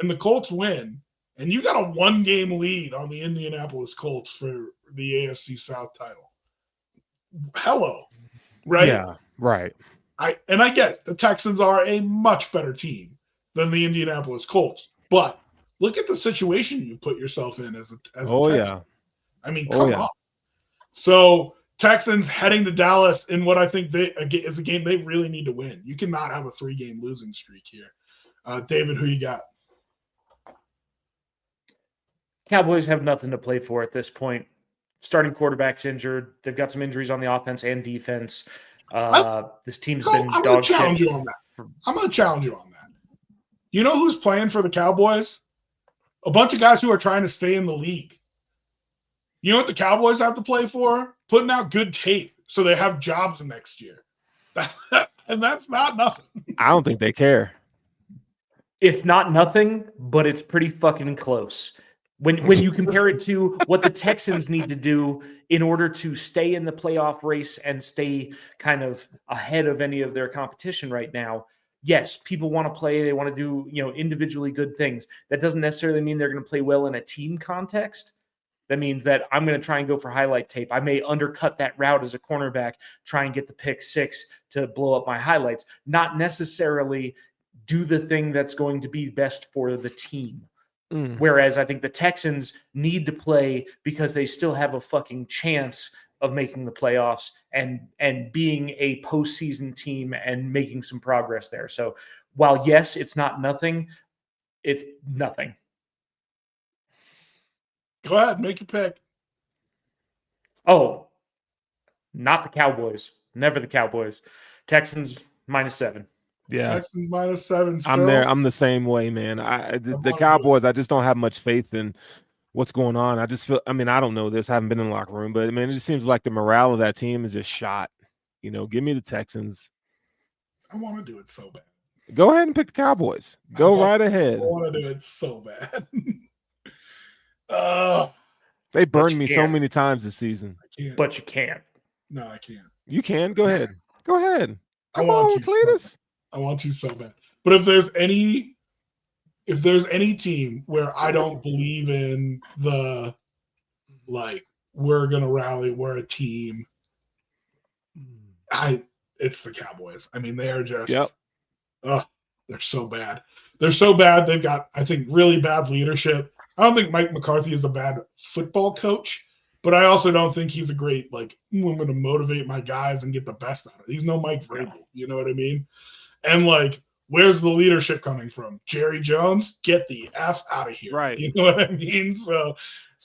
and the Colts win, and you got a 1-game lead on the Indianapolis Colts for the AFC South title. Hello. Right? Yeah, right. I get it. The Texans are a much better team than the Indianapolis Colts. But look at the situation you put yourself in as a Texan. Yeah. I mean, come on. So Texans heading to Dallas in what I think is a game they really need to win. You cannot have a 3-game losing streak here. David, who you got? Cowboys have nothing to play for at this point. Starting quarterback's injured. They've got some injuries on the offense and defense. This team's been dog shit. I'm going to challenge you on that. You know who's playing for the Cowboys? A bunch of guys who are trying to stay in the league. You know what the Cowboys have to play for? Putting out good tape so they have jobs next year. And that's not nothing. I don't think they care. It's not nothing, but it's pretty fucking close. When you compare it to what the Texans need to do in order to stay in the playoff race and stay kind of ahead of any of their competition right now, yes, people want to play. They want to do, individually good things. That doesn't necessarily mean they're going to play well in a team context. That means that I'm going to try and go for highlight tape. I may undercut that route as a cornerback, try and get the pick six to blow up my highlights, not necessarily do the thing that's going to be best for the team. Whereas I think the Texans need to play because they still have a fucking chance of making the playoffs and being a postseason team and making some progress there. So while, yes, it's not nothing, it's nothing. Go ahead, make your pick. Oh, not the Cowboys. Never the Cowboys. Texans -7. Yeah, Texans -7. I'm there. I'm the same way, man. The Cowboys, I just don't have much faith in what's going on. I just feel, I don't know this. I haven't been in the locker room, but it just seems like the morale of that team is just shot. Give me the Texans. I want to do it so bad. Go ahead and pick the Cowboys. Go right ahead. I want to do it so bad. They burned me so many times this season. But you can't. No, I can't. You can. Go ahead. Go ahead. Come on, Cletus. I want you so bad. But if there's any team where I don't believe in the we're gonna rally, we're a team, it's the Cowboys. They are just they're so bad. They're so bad. They've got, I think, really bad leadership. I don't think Mike McCarthy is a bad football coach, but I also don't think he's a great, I'm going to motivate my guys and get the best out of it. He's no Mike Vrabel. You know what I mean? And where's the leadership coming from? Jerry Jones, get the F out of here. Right. You know what I mean? So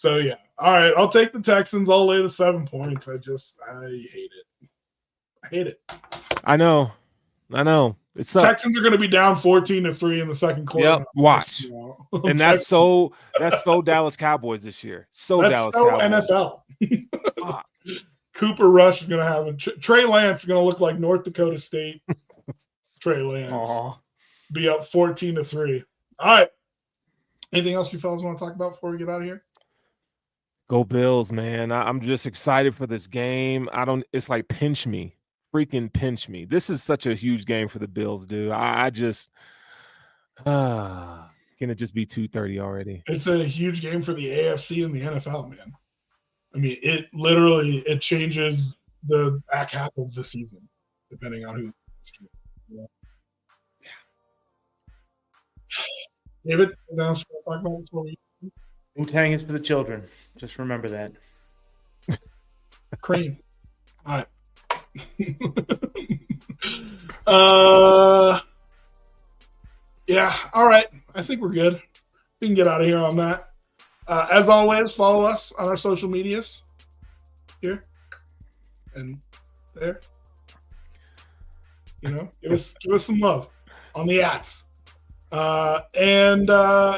yeah. All right. I'll take the Texans. I'll lay the 7 points. I hate it. I hate it. I know. It sucks. Texans are going to be down 14-3 in the second quarter. Yep. Watch. And that's so Dallas Cowboys this year. That's Dallas Cowboys. NFL. Cooper Rush is going to have Trey Lance is going to look like North Dakota State. Trey Lance. Aww. Be up 14-3. All right. Anything else you fellas want to talk about before we get out of here? Go Bills, man. I'm just excited for this game. It's like pinch me. Freaking pinch me. This is such a huge game for the Bills, dude. I just can it just be 2:30 already? It's a huge game for the AFC and the NFL, man. It changes the back half of the season, depending on who. Yeah. David, anything else you want to talk about before we? Wu-Tang is for the children. Just remember that. Cream. All right. Yeah, all right. I think we're good. We can get out of here on that. As always, follow us on our social medias here and there. Give us some love on the ats. And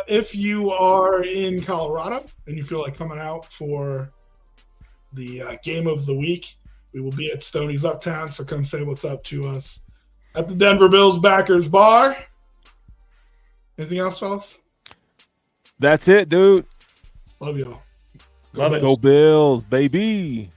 if you are in Colorado and you feel like coming out for the game of the week, we will be at Stoney's Uptown, so come say what's up to us at the Denver Bills Backers Bar. Anything else, fellas? That's it, dude. Love y'all. Love it. Go Bills, baby.